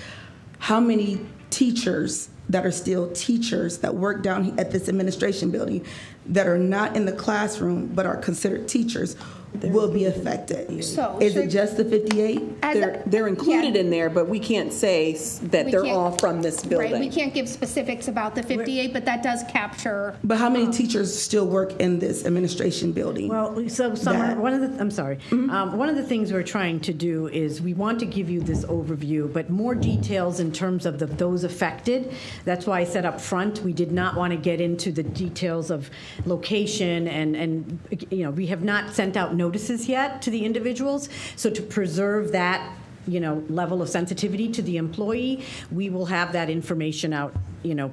how many teachers that are still teachers that work down at this administration building that are not in the classroom but are considered teachers will be affected. So Is it should- just the 58? They're included in there, but we can't say that We they're can't- all from this building. Right, we can't give specifics about the 58, but that does capture. But how many teachers still work in this administration building? Well, so Summer, That- one of the, I'm sorry, one of the things we're trying to do is we want to give you this overview, but more details in terms of those affected. That's why I said up front, we did not want to get into the details of location and you know, we have not sent out notices yet to the individuals. So to preserve that, you know, level of sensitivity to the employee, we will have that information out, you know,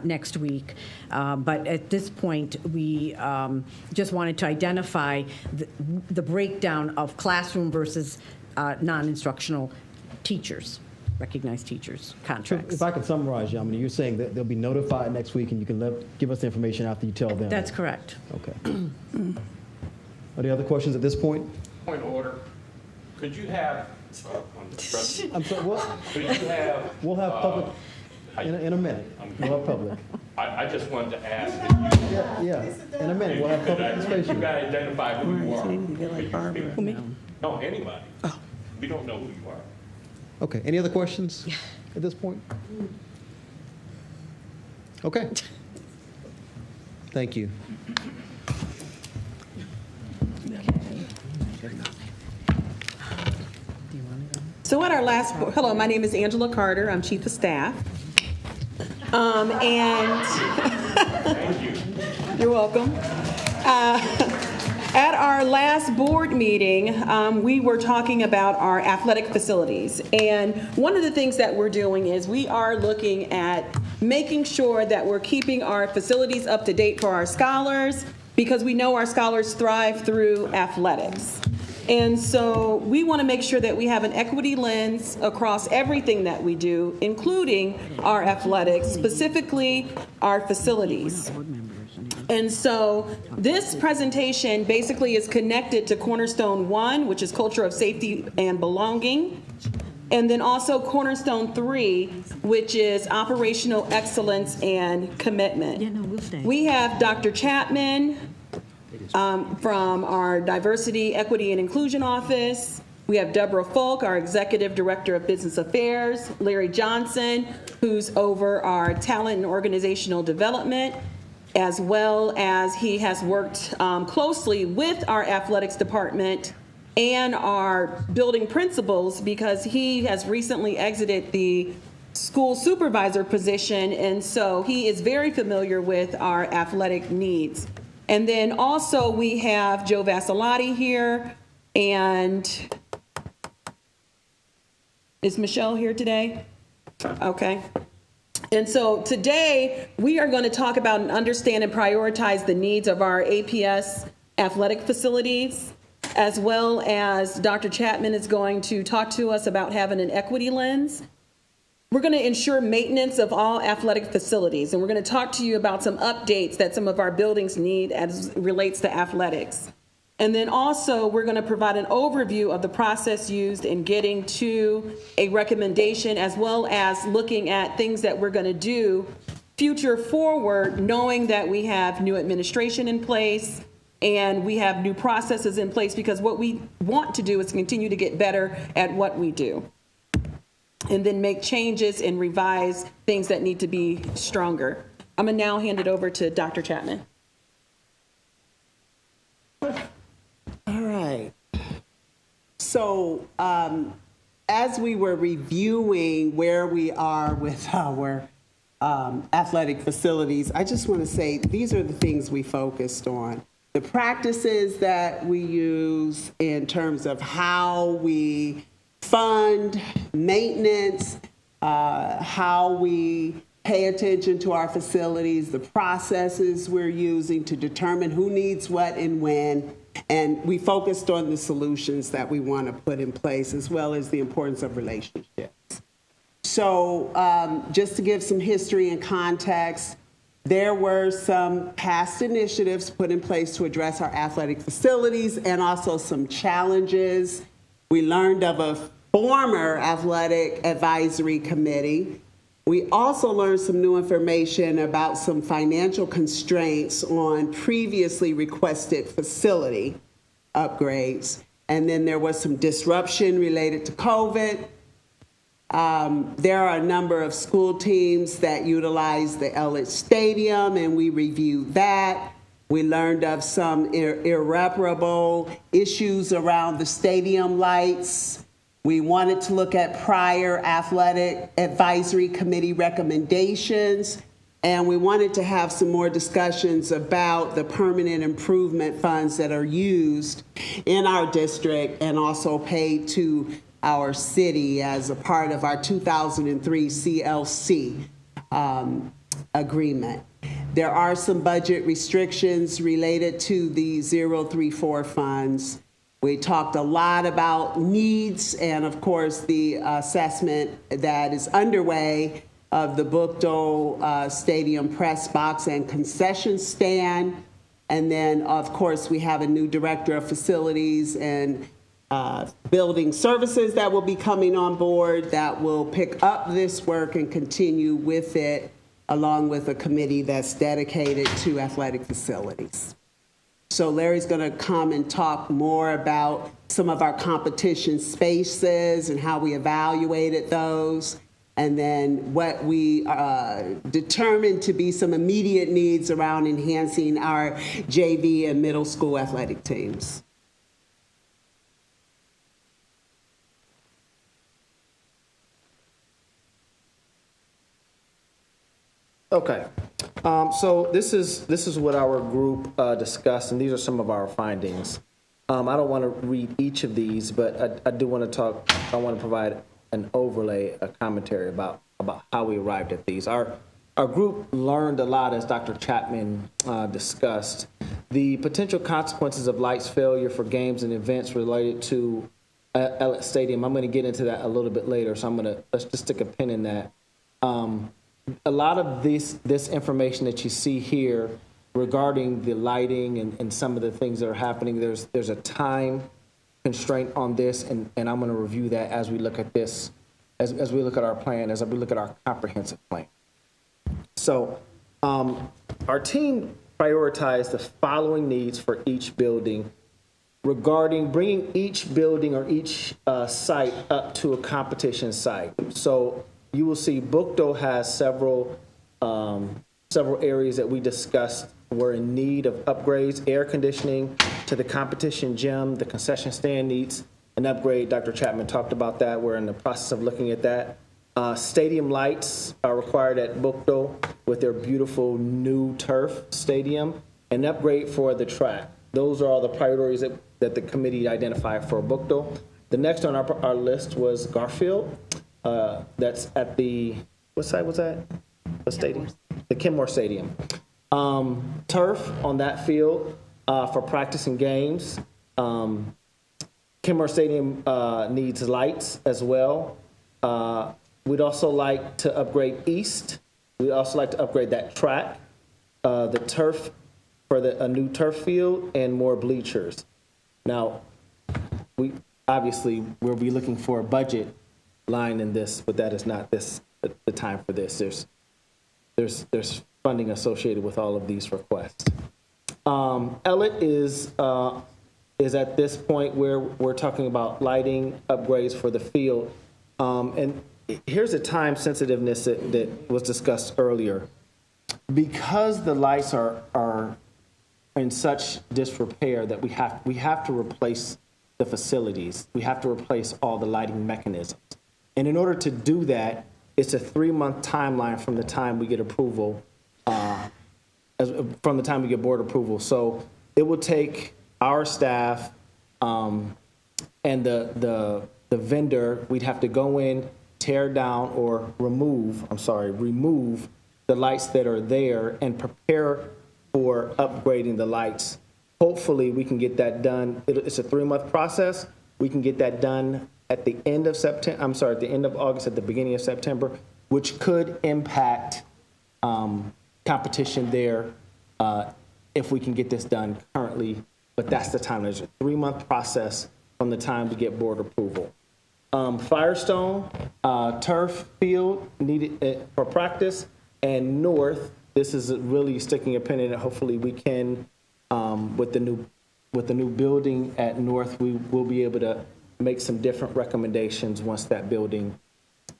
next week. But at this point, we just wanted to identify the breakdown of classroom versus non-instructional teachers, recognized teachers, contracts. If I could summarize, Yamini, you're saying that they'll be notified next week and you can give us the information after you tell them? That's correct. Okay. Are there other questions at this point? Point of order. Could you have, I'm sorry, what? could you have? We'll have public in a minute. We'll have public. I just wanted to ask that you. Yeah, in a minute, we'll have public You participation. got to identify who you are. Who, me? No, anybody. We don't know who you are. Okay, any other questions at this point? Okay. Thank you. So at our last, hello, my name is Angela Carter. I'm Chief of Staff. You're welcome. At our last board meeting, we were talking about our athletic facilities. And one of the things that we're doing is we are looking at making sure that we're keeping our facilities up to date for our scholars, because we know our scholars thrive through athletics. And so we want to make sure that we have an equity lens across everything that we do, including our athletics, specifically our facilities. And so this presentation basically is connected to Cornerstone 1, which is culture of safety and belonging, and then also Cornerstone 3, which is operational excellence and commitment. We have Dr. Chapman from our Diversity, Equity, and Inclusion Office. We have Deborah Folk, our Executive Director of Business Affairs, Larry Johnson, who's over our Talent and Organizational Development, as well as he has worked closely with our athletics department and our building principals, because he has recently exited the school supervisor position, and so he is very familiar with our athletic needs. And then also we have Joe Vassilotti here, and is Michelle here today? Okay. And so today we are going to talk about and understand and prioritize the needs of our APS athletic facilities, as well as Dr. Chapman is going to talk to us about having an equity lens. We're going to ensure maintenance of all athletic facilities, and we're going to talk to you about some updates that some of our buildings need as it relates to athletics. And then also, we're going to provide an overview of the process used in getting to a recommendation, as well as looking at things that we're going to do future forward, knowing that we have new administration in place and we have new processes in place, because what we want to do is continue to get better at what we do, and then make changes and revise things that need to be stronger. I'm going to now hand it over to Dr. Chapman. All right. So as we were reviewing where we are with our athletic facilities, I just want to say these are the things we focused on. The practices that we use in terms of how we fund, maintenance, how we pay attention to our facilities, the processes we're using to determine who needs what and when. And we focused on the solutions that we want to put in place, as well as the importance of relationships. So just to give some history and context, there were some past initiatives put in place to address our athletic facilities and also some challenges. We learned of a former athletic advisory committee. We also learned some new information about some financial constraints on previously requested facility upgrades. And then there was some disruption related to COVID. There are a number of school teams that utilize the Ellis Stadium, and we reviewed that. We learned of some irreparable issues around the stadium lights. We wanted to look at prior athletic advisory committee recommendations, and we wanted to have some more discussions about the permanent improvement funds that are used in our district and also paid to our city as a part of our 2003 CLC agreement. There are some budget restrictions related to the 034 funds. We talked a lot about needs and, of course, the assessment that is underway of the Bookdo Stadium press box and concession stand. And then, of course, we have a new director of facilities and building services that will be coming on board that will pick up this work and continue with it, along with a committee that's dedicated to athletic facilities. So Larry's going to come and talk more about some of our competition spaces and how we evaluated those, and then what we determined to be some immediate needs around enhancing our JV and middle school athletic teams. Okay, so this is what our group discussed, and these are some of our findings. I don't want to read each of these, but I do want to I want to provide an overlay, a commentary about how we arrived at these. Our group learned a lot, as Dr. Chapman discussed, the potential consequences of lights failure for games and events related to Ellis Stadium. I'm going to get into that a little bit later, so let's just stick a pin in that. A lot of this information that you see here regarding the lighting and some of the things that are happening, there's a time constraint on this, and I'm going to review that as we look at this, as we look at our plan, as we look at our comprehensive plan. So our team prioritized the following needs for each building regarding bringing each building or each site up to a competition site. So you will see Bookdo has several areas that we discussed were in need of upgrades. Air conditioning to the competition gym, the concession stand needs an upgrade. Dr. Chapman talked about that. We're in the process of looking at that. Stadium lights are required at Bookdo with their beautiful new turf stadium. An upgrade for the track. Those are all the priorities that the committee identified for Bookdo. The next on our list was Garfield. That's at what site was that? What stadium? The Kenmore Stadium. Turf on that field for practicing games. Kenmore Stadium needs lights as well. We'd also like to upgrade East. We'd also like to upgrade that track, the turf for a new turf field, and more bleachers. Now, we'll be looking for a budget line in this, but that is not the time for this. There's funding associated with all of these requests. Ellet is at this point where we're talking about lighting upgrades for the field, and here's a time sensitiveness that was discussed earlier. Because the lights are in such disrepair that we have to replace the facilities. We have to replace all the lighting mechanisms. And in order to do that, it's a 3-month timeline from the time we get approval, from the time we get board approval. So it will take our staff and the vendor. We'd have to go in, tear down, or remove the lights that are there and prepare for upgrading the lights. Hopefully we can get that done. It's a 3-month process. We can get that done at the end of at the end of August, at the beginning of September, which could impact competition there if we can get this done currently. But that's the time. There's a 3-month process from the time we get board approval. Firestone, turf field needed for practice, and North, this is really sticking a pin in it. Hopefully we can, with the with the new building at North, we will be able to make some different recommendations once that building,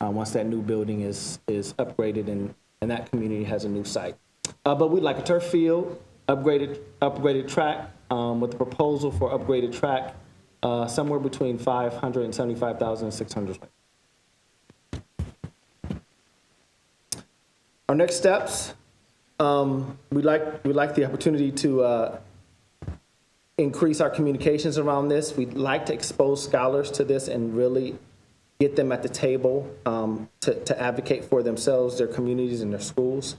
once that new building is upgraded and that community has a new site. But we'd like a turf field, upgraded track, with the proposal for upgraded track somewhere between $575,000 and $600,000. Our next steps, we'd like the opportunity to increase our communications around this. We'd like to expose scholars to this and really get them at the table to advocate for themselves, their communities, and their schools.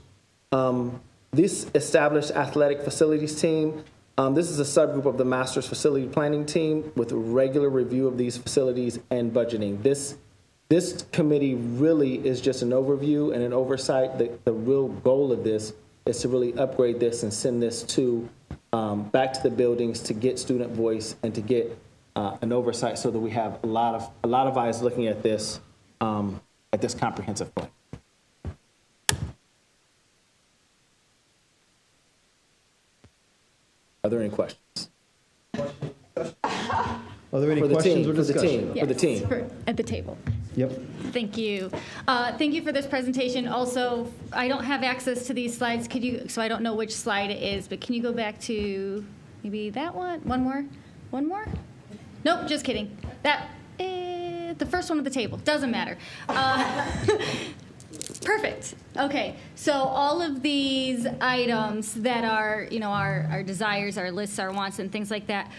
This established athletic facilities team, this is a subgroup of the master's facility planning team with a regular review of these facilities and budgeting. This committee really is just an overview and an oversight. The real goal of this is to really upgrade this and send this to back to the buildings to get student voice and to get an oversight so that we have a lot of eyes looking at this comprehensive plan. Are there any questions? Are there any questions or discussion? Yes, for the team. at the table. Yep. Thank you. Thank you for this presentation. Also, I don't have access to these slides. Could you? So I don't know which slide it is, but can you go back to maybe that one? One more? One more? Nope, just kidding. That the first one at the table. Doesn't matter. Perfect. Okay. So all of these items that are, our desires, our lists, our wants, and things like that,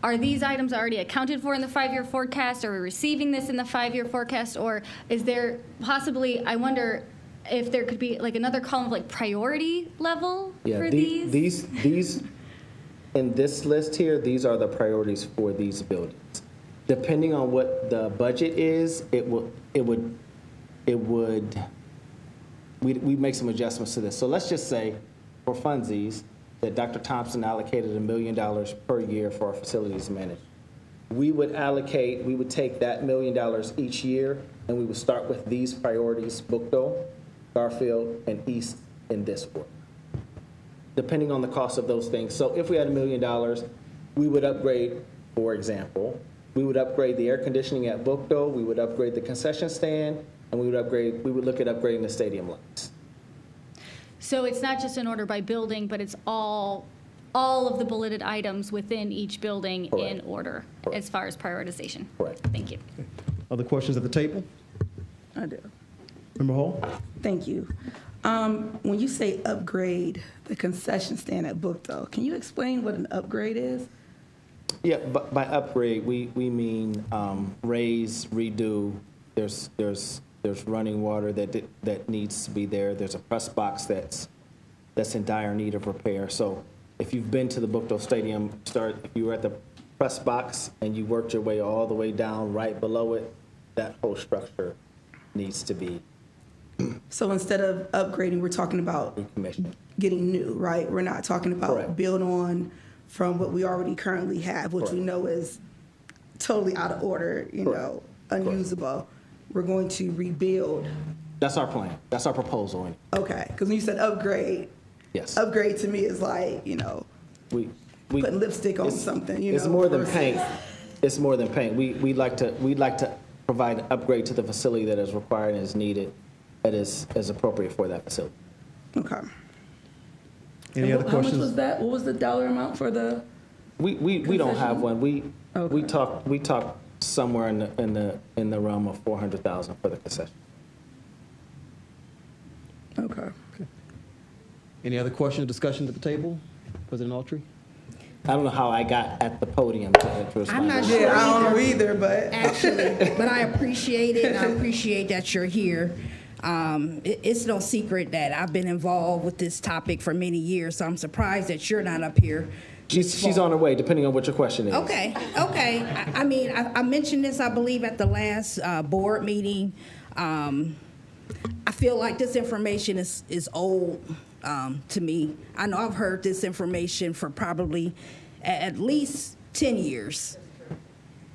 are these items already accounted for in the 5-year forecast? Are we receiving this in the 5-year forecast? Or is there possibly, I wonder if there could be like another column of like priority level for these? These, in this list here, these are the priorities for these buildings. Depending on what the budget is, we'd make some adjustments to this. So let's just say for funsies that Dr. Thompson allocated $1 million per year for our facilities management. We would take that $1 million each year, and we would start with these priorities: Bookville, Garfield, and East in this order, depending on the cost of those things. So if we had $1 million, we would upgrade, for example, we would upgrade the air conditioning at Bookville, we would upgrade the concession stand, and we would look at upgrading the stadium lights. So it's not just an order by building, but it's all of the bulleted items within each building in order as far as prioritization. Correct. Thank you. Other questions at the table? I do. Member Hall? Thank you. When you say upgrade the concession stand at Bookville, can you explain what an upgrade is? Yeah, but by upgrade, we mean raise, redo. There's running water that needs to be there. There's a press box that's in dire need of repair. So if you've been to the Bookville Stadium, if you were at the press box and you worked your way all the way down right below it, that whole structure needs to be. So instead of upgrading, we're talking about getting new, right? We're not talking about build on from what we already currently have, which we know is totally out of order, unusable. We're going to rebuild. That's our plan. That's our proposal. Okay, because when you said upgrade, yes, upgrade to me is like, we putting lipstick on something. It's more than paint. It's more than paint. We'd like to provide an upgrade to the facility that is required and is needed, that is appropriate for that facility. Okay. Any other questions? How much was that? What was the dollar amount for the? We don't have one. We talk somewhere in the realm of $400,000 for the concession. Okay. Any other questions or discussion at the table? President Autry? I don't know how I got at the podium to respond. I'm not sure I don't know either, but actually, but I appreciate it, and I appreciate that you're here. It's no secret that I've been involved with this topic for many years, so I'm surprised that you're not up here. She's on her way, depending on what your question is. Okay. I mean, I mentioned this, I believe, at the last board meeting. I feel like this information is old to me. I know I've heard this information for probably at least 10 years.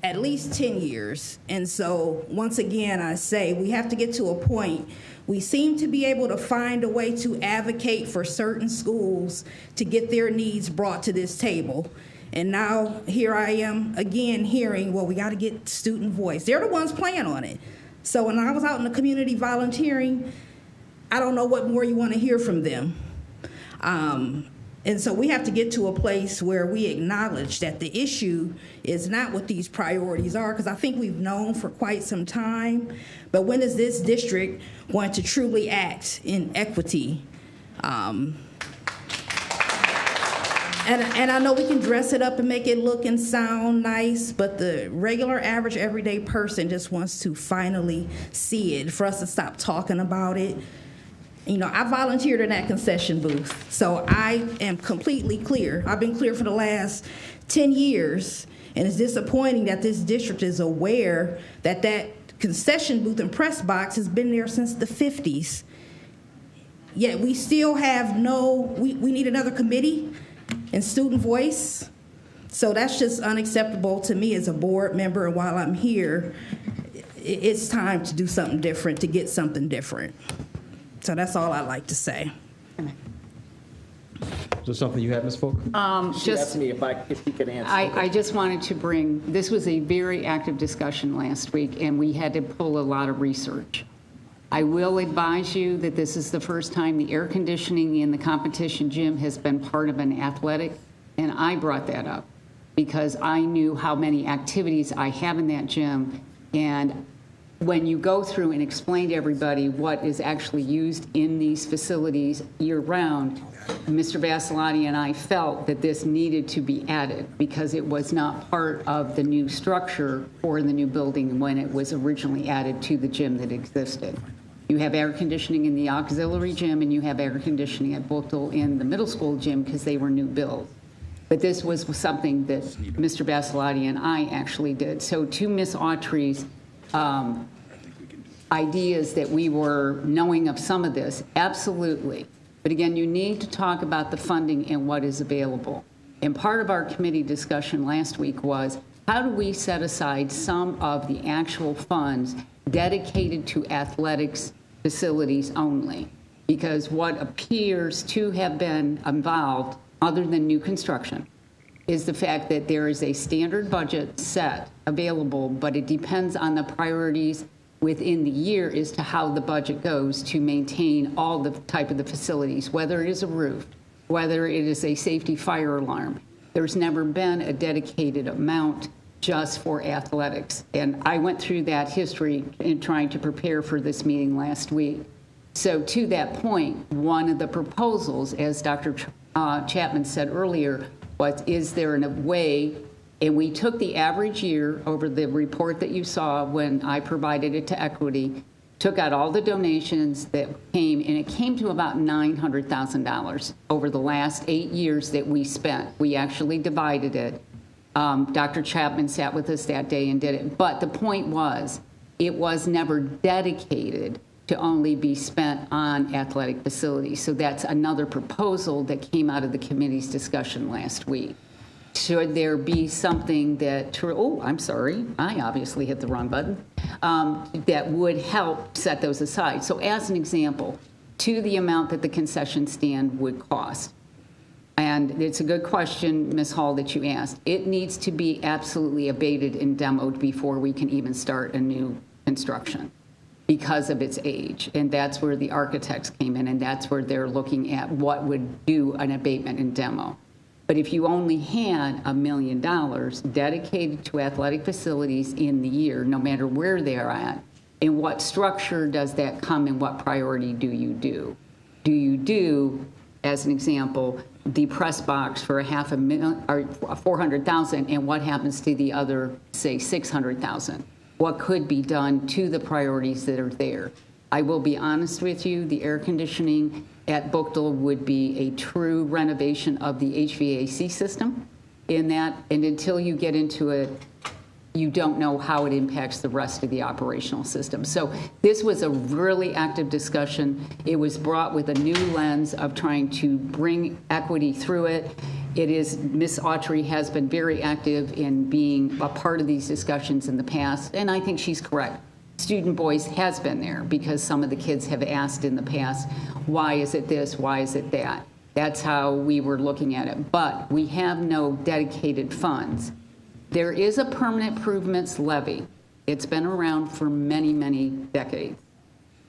at least 10 years. And so, once again, I say we have to get to a point. We seem to be able to find a way to advocate for certain schools to get their needs brought to this table. And now here I am again hearing, well, we got to get student voice. They're the ones playing on it. So when I was out in the community volunteering, I don't know what more you want to hear from them. And so we have to get to a place where we acknowledge that the issue is not what these priorities are, because I think we've known for quite some time. But when is this district going to truly act in equity? And I know we can dress it up and make it look and sound nice, but the regular, average, everyday person just wants to finally see it, for us to stop talking about it. You know, I volunteered in that concession booth, so I am completely clear. I've been clear for the last 10 years, and it's disappointing that this district is aware that that concession booth and press box has been there since the 50s. Yet we still have we need another committee and student voice. So that's just unacceptable to me as a board member, and while I'm here, it's time to do something different, to get something different. So that's all I'd like to say. Is there something you have, Ms. Folk? She asked me if you could answer. I just wanted to this was a very active discussion last week, and we had to pull a lot of research. I will advise you that this is the first time the air conditioning in the competition gym has been part of an athletic, and I brought that up because I knew how many activities I have in that gym, and when you go through and explain to everybody what is actually used in these facilities year-round, Mr. Basilati and I felt that this needed to be added because it was not part of the new structure or the new building when it was originally added to the gym that existed. You have air conditioning in the auxiliary gym, and you have air conditioning at Bookville in the middle school gym because they were new builds. But this was something that Mr. Basilati and I actually did. So to Ms. Autry's ideas that we were knowing of some of this, absolutely. But again, you need to talk about the funding and what is available. And part of our committee discussion last week was, how do we set aside some of the actual funds dedicated to athletics facilities only? Because what appears to have been involved, other than new construction, is the fact that there is a standard budget set available, but it depends on the priorities within the year as to how the budget goes to maintain all the type of the facilities, whether it is a roof, whether it is a safety fire alarm. There's never been a dedicated amount just for athletics. And I went through that history in trying to prepare for this meeting last week. So to that point, one of the proposals, as Dr. Chapman said earlier, was, is there a way, and we took the average year over the report that you saw when I provided it to Equity, took out all the donations that came, and it came to about $900,000 over the last 8 years that we spent. We actually divided it. Dr. Chapman sat with us that day and did it. But the point was, it was never dedicated to only be spent on athletic facilities. So that's another proposal that came out of the committee's discussion last week. Should there be something that, I'm sorry, I obviously hit the wrong button, that would help set those aside. So as an example, to the amount that the concession stand would cost. And it's a good question, Ms. Hall, that you asked. It needs to be absolutely abated and demoed before we can even start a new construction because of its age. And that's where the architects came in, and that's where they're looking at what would do an abatement and demo. But if you only had $1 million dedicated to athletic facilities in the year, no matter where they're at, in what structure does that come and what priority do you do? Do you do, as an example, the press box for $500,000 or $400,000, and what happens to the other, say, $600,000? What could be done to the priorities that are there? I will be honest with you, the air conditioning at Bookville would be a true renovation of the HVAC system in that, and until you get into it, you don't know how it impacts the rest of the operational system. So this was a really active discussion. It was brought with a new lens of trying to bring equity through it. Ms. Autry has been very active in being a part of these discussions in the past, and I think she's correct. Student Voice has been there because some of the kids have asked in the past, why is it this, why is it that? That's how we were looking at it. But we have no dedicated funds. There is a permanent improvements levy. It's been around for many, many decades.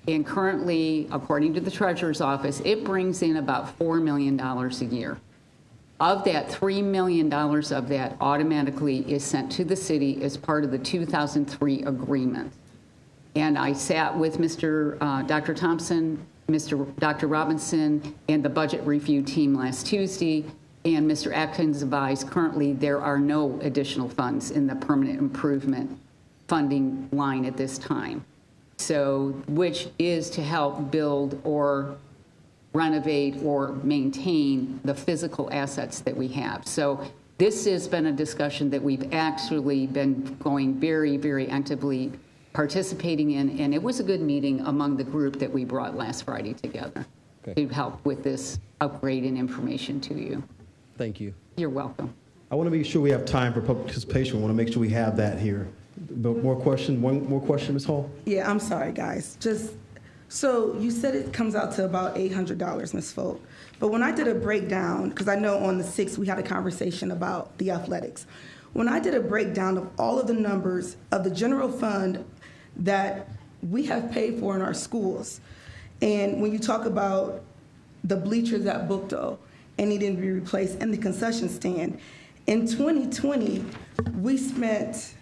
And currently, according to the Treasurer's Office, it brings in about $4 million a year. Of that, $3 million of that automatically is sent to the city as part of the 2003 agreement. And I sat with Dr. Thompson, Dr. Robinson, and the budget review team last Tuesday. And Mr. Atkins advised currently there are no additional funds in the permanent improvement funding line at this time. So, which is to help build or renovate or maintain the physical assets that we have. So this has been a discussion that we've actually been going very, very actively participating in, and it was a good meeting among the group that we brought last Friday together to help with this upgrade in information to you. Thank you. You're welcome. I want to make sure we have time for public participation. We want to make sure we have that here. One more question, Ms. Hall? Yeah, I'm sorry, guys. So you said it comes out to about $800, Ms. Folk. But when I did a breakdown, because I know on the 6th we had a conversation about the athletics. When I did a breakdown of all of the numbers of the general fund that we have paid for in our schools, and when you talk about the bleachers at Bookto and needing to be replaced and the concession stand, in 2020, we spent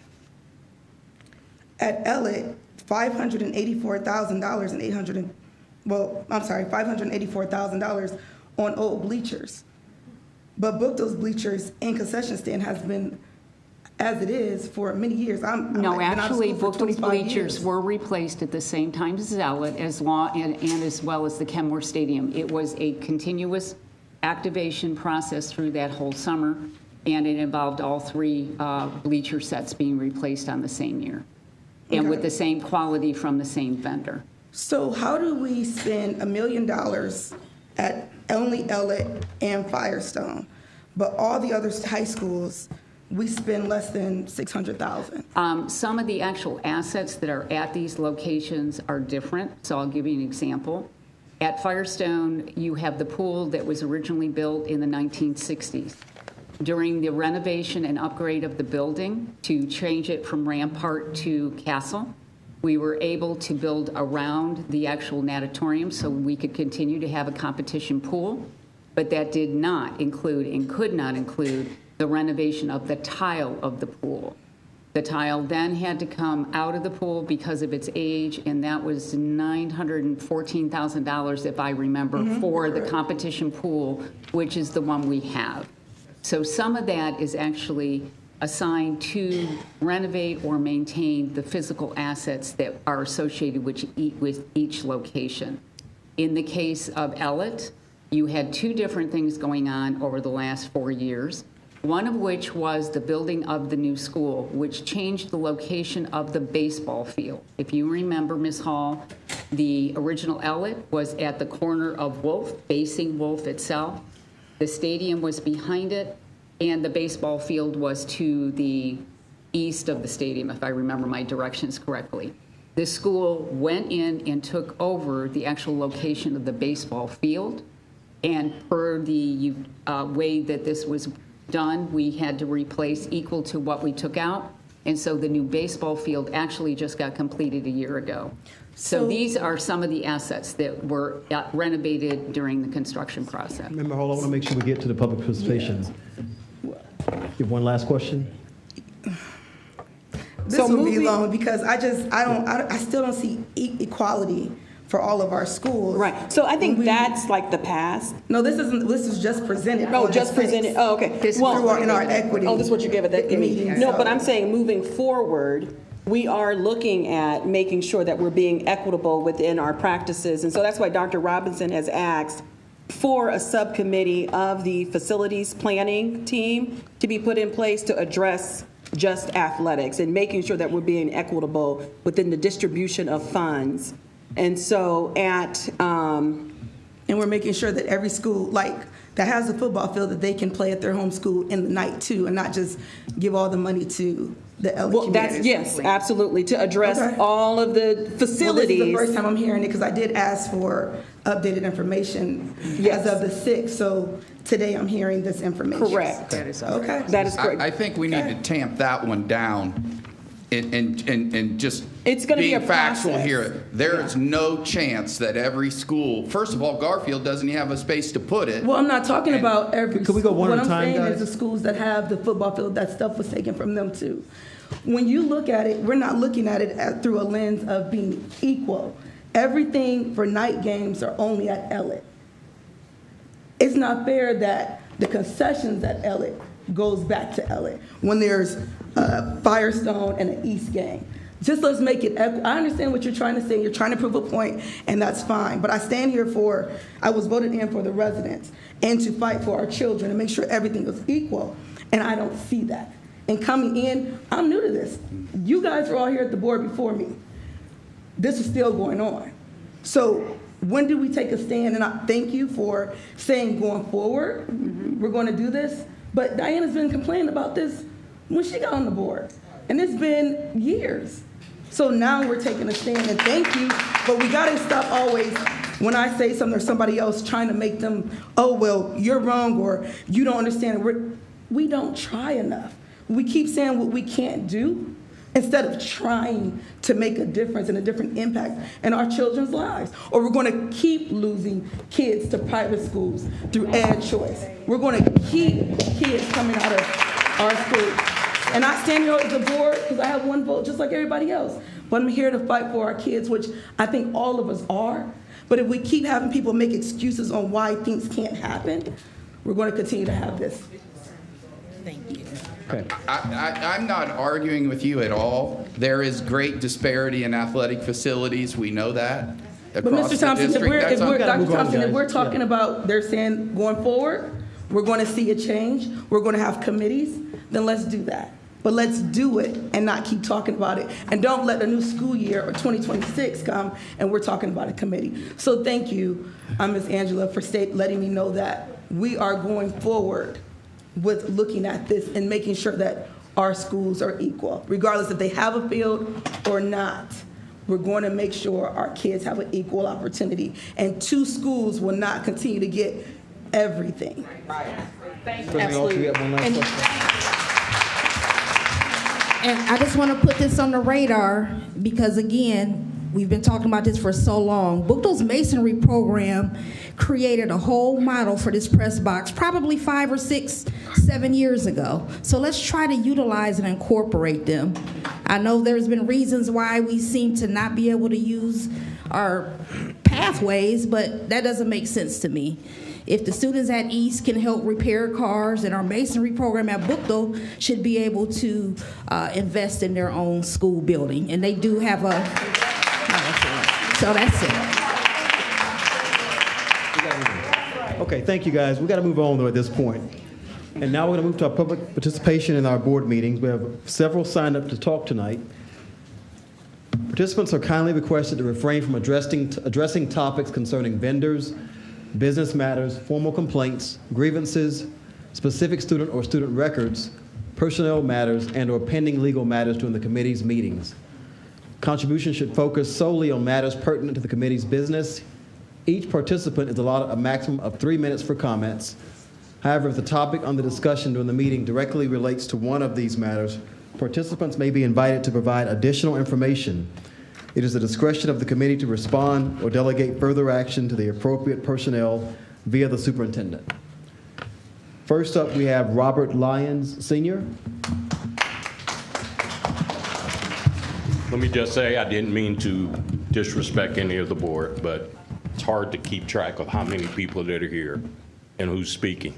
at Elliott $584,000 on old bleachers. But Bookto's bleachers and concession stand has been as it is for many years. Actually, Bookto's bleachers were replaced at the same time as Elliott and as well as the Kenmore Stadium. It was a continuous activation process through that whole summer, and it involved all 3 bleacher sets being replaced on the same year. And with the same quality from the same vendor. So how do we spend $1 million at only Elliott and Firestone, but all the other high schools, we spend less than $600,000? Some of the actual assets that are at these locations are different, so I'll give you an example. At Firestone, you have the pool that was originally built in the 1960s. During the renovation and upgrade of the building to change it from Rampart to Castle, we were able to build around the actual natatorium so we could continue to have a competition pool, but that did not include and could not include the renovation of the tile of the pool. The tile then had to come out of the pool because of its age, and that was $914,000, if I remember, for the competition pool, which is the one we have. So some of that is actually assigned to renovate or maintain the physical assets that are associated with each location. In the case of Elliott, you had 2 different things going on over the last 4 years, one of which was the building of the new school, which changed the location of the baseball field. If you remember, Ms. Hall, the original Elliott was at the corner of Wolf, facing Wolf itself. The stadium was behind it, and the baseball field was to the east of the stadium, if I remember my directions correctly. The school went in and took over the actual location of the baseball field, and per the way that this was done, we had to replace equal to what we took out, and so the new baseball field actually just got completed a year ago. So these are some of the assets that were renovated during the construction process. Member Hall, I want to make sure we get to the public participation. You have one last question? This will be long because I still don't see equality for all of our schools. Right. So I think that's like the past. No, this isn't. This is just presented. No, just presented. Oh, okay. In our equity. Oh, this is what you gave at that meeting. No, but I'm saying moving forward, we are looking at making sure that we're being equitable within our practices. And so that's why Dr. Robinson has asked for a subcommittee of the facilities planning team to be put in place to address just athletics and making sure that we're being equitable within the distribution of funds. And so and we're making sure that every school, like, that has a football field that they can play at their home school in the night too, and not just give all the money to the LA communities. Yes, absolutely, to address all of the facilities. Well, this is the first time I'm hearing it, because I did ask for updated information as of the 6th, so today I'm hearing this information. Correct. That is okay. That is correct. I think we need to tamp that one down and just it's going to be a factual process. here. There is no chance that every school, first of all, Garfield doesn't have a space to put it. Well, I'm not talking about every. Could we go one at at a time, What I'm saying guys? is the schools that have the football field, that stuff was taken from them too. When you look at it, we're not looking at it through a lens of being equal. Everything for night games are only at Elliott. It's not fair that the concessions at Elliott goes back to Elliott when there's a Firestone and an East game. Just let's make it equal. I understand what you're trying to say. You're trying to prove a point, and that's fine. But I stand here I was voted in for the residents and to fight for our children and make sure everything was equal. And I don't see that. And coming in, I'm new to this. You guys were all here at the board before me. This is still going on. So when do we take a stand? And I thank you for saying going forward, we're going to do this. But Diana's been complaining about this when she got on the board. And it's been years. So now we're taking a stand, and thank you. But we got to stop always, when I say something or somebody else, trying to make them, oh, well, you're wrong or you don't understand. We don't try enough. We keep saying what we can't do instead of trying to make a difference and a different impact in our children's lives. Or we're going to keep losing kids to private schools through ad choice. We're going to keep kids coming out of our schools. And I stand here as a board because I have one vote just like everybody else. But I'm here to fight for our kids, which I think all of us are. But if we keep having people make excuses on why things can't happen, we're going to continue to have this. Thank you. Okay. I'm not arguing with you at all. There is great disparity in athletic facilities. We know that. But Mr. Thompson, if we're talking Yeah. about, they're saying going forward, we're going to see a change, we're going to have committees, then let's do that. But let's do it and not keep talking about it. And don't let the new school year or 2026 come and we're talking about a committee. So thank you, Ms. Angela, for letting me know that we are going forward with looking at this and making sure that our schools are equal. Regardless if they have a field or not, we're going to make sure our kids have an equal opportunity. And 2 schools will not continue to get everything. Right. Thank you. President Alter, you have one last question? And I just want to put this on the radar because, again, we've been talking about this for so long. Bookdo's Masonry program created a whole model for this press box probably 5 or 6, 7 years ago. So let's try to utilize and incorporate them. I know there's been reasons why we seem to not be able to use our pathways, but that doesn't make sense to me. If the students at East can help repair cars, and our masonry program at Bookdo should be able to invest in their own school building. And they do have a, so that's it. Okay, thank you, guys. We got to move on, though, at this point. And now we're going to move to our public participation in our board meetings. We have several signed up to talk tonight. Participants are kindly requested to refrain from addressing topics concerning vendors, business matters, formal complaints, grievances, specific student or student records, personnel matters, and/or pending legal matters during the committee's meetings. Contributions should focus solely on matters pertinent to the committee's business. Each participant is allotted a maximum of 3 minutes for comments. However, if the topic under discussion during the meeting directly relates to one of these matters, participants may be invited to provide additional information. It is the discretion of the committee to respond or delegate further action to the appropriate personnel via the superintendent. First up, we have Robert Lyons, Sr. Let me just say, I didn't mean to disrespect any of the board, but it's hard to keep track of how many people that are here and who's speaking.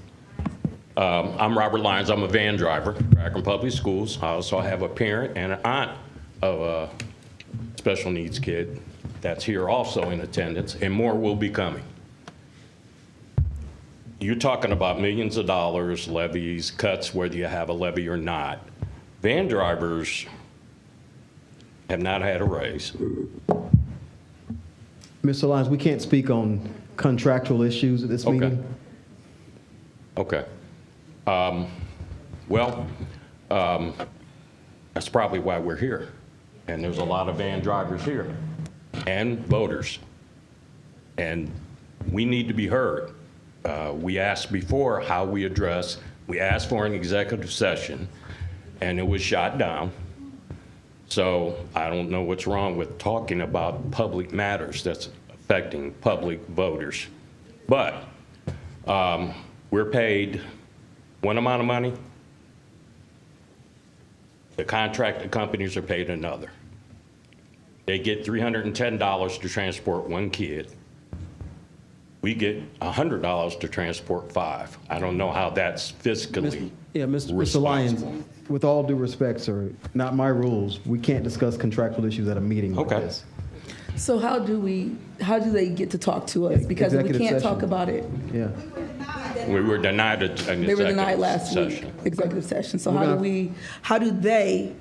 I'm Robert Lyons. I'm a van driver for Akron Public Schools. I also have a parent and an aunt of a special needs kid that's here also in attendance, and more will be coming. You're talking about millions of dollars, levies, cuts, whether you have a levy or not. Van drivers have not had a raise. Mr. Lyons, we can't speak on contractual issues at this meeting. Okay. That's probably why we're here. And there's a lot of van drivers here and voters. And we need to be heard. We asked before how we address, we asked for an executive session and it was shot down. So I don't know what's wrong with talking about public matters that's affecting public voters. But we're paid one amount of money. The contracted companies are paid another. They get $310 to transport one kid. We get $100 to transport 5. I don't know how that's fiscally Mr. Lyons, with all due respect, sir, not my rules. We can't discuss contractual issues at a meeting like this. So how do they get to talk to us? Because we can't talk about it. Yeah. We were denied an executive They were denied last week, executive session. So how do they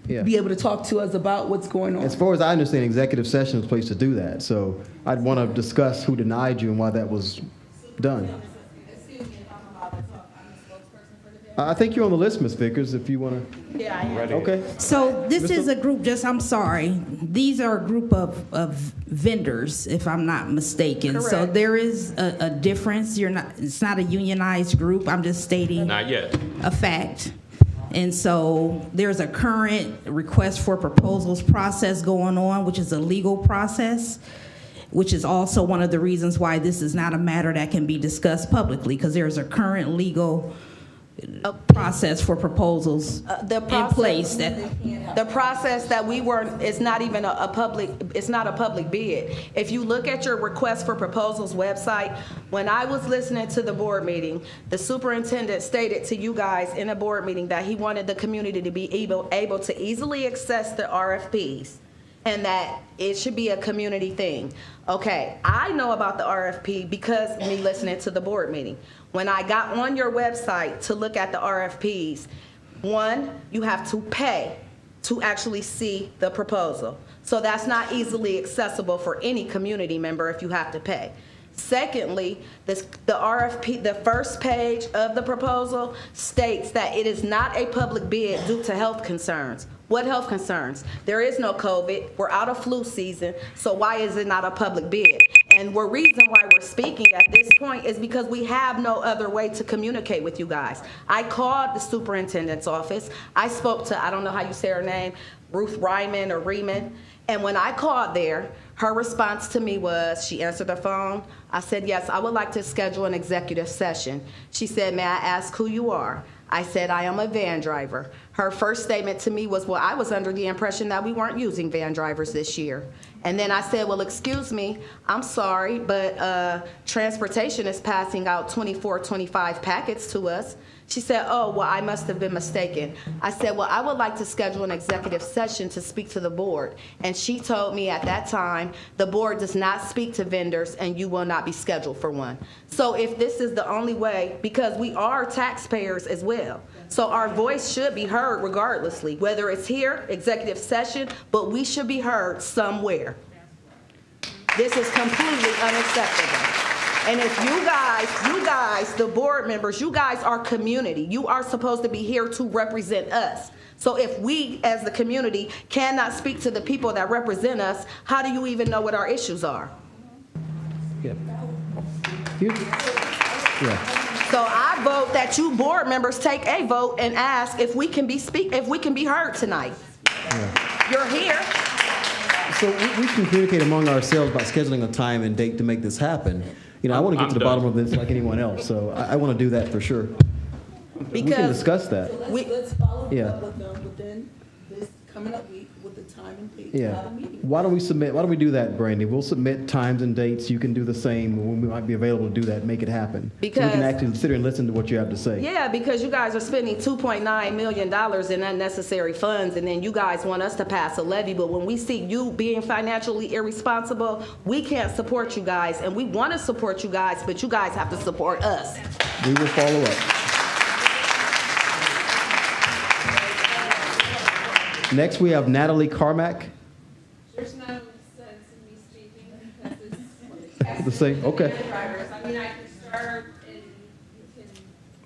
be able to talk to us about what's going on? As far as I understand, executive session is a place to do that. So I'd want to discuss who denied you and why that was done. I think you're on the list, Ms. Vickers, if you want to. Yeah, I am. Okay. So this is a group, I'm sorry, these are a group of vendors, if I'm not mistaken. Correct. So there is a difference. It's not a unionized group. I'm just stating Not yet. a fact. And so there's a current request for proposals process going on, which is a legal process, which is also one of the reasons why this is not a matter that can be discussed publicly, because there's a current legal process for proposals in place. The process that we were, it's not even it's not a public bid. If you look at your request for proposals website, when I was listening to the board meeting, the superintendent stated to you guys in a board meeting that he wanted the community to be able to easily access the RFPs and that it should be a community thing. Okay, I know about the RFP because me listening to the board meeting. When I got on your website to look at the RFPs, one, you have to pay to actually see the proposal. So that's not easily accessible for any community member if you have to pay. Secondly, the RFP, the first page of the proposal states that it is not a public bid due to health concerns. What health concerns? There is no COVID. We're out of flu season. So why is it not a public bid? And the reason why we're speaking at this point is because we have no other way to communicate with you guys. I called the superintendent's office. I spoke to, I don't know how you say her name, Ruth Ryman or Riemann. And when I called there, her response to me was, she answered the phone. I said, yes, I would like to schedule an executive session. She said, may I ask who you are? I said, I am a van driver. Her first statement to me was, well, I was under the impression that we weren't using van drivers this year. And then I said, well, excuse me, I'm sorry, but transportation is passing out 24, 25 packets to us. She said, oh, well, I must have been mistaken. I said, well, I would like to schedule an executive session to speak to the board. And she told me at that time, the board does not speak to vendors and you will not be scheduled for one. So if this is the only way, because we are taxpayers as well, so our voice should be heard regardlessly, whether it's here, executive session, but we should be heard somewhere. This is completely unacceptable. And if you guys, the board members, you guys are community. You are supposed to be here to represent us. So if we, as the community, cannot speak to the people that represent us, how do you even know what our issues are? Yeah. So I vote that you board members take a vote and ask if we can be heard tonight. Yeah. You're here. So we can communicate among ourselves by scheduling a time and date to make this happen. You know, I want to get to the bottom of this like anyone else, so I want to do that for sure. We can discuss that. Let's follow up with them within this coming up week with the time and date. Yeah. Why don't we do that, Brandy? We'll submit times and dates. You can do the same when we might be available to do that, make it happen. Because so we can actually sit here and listen to what you have to say. Yeah, because you guys are spending $2.9 million in unnecessary funds, and then you guys want us to pass a levy, but when we see you being financially irresponsible, we can't support you guys, and we want to support you guys, but you guys have to support us. We will follow up. Next, we have Natalie Carmack. There's no sense in me speaking because The same, okay. I mean, I can start and you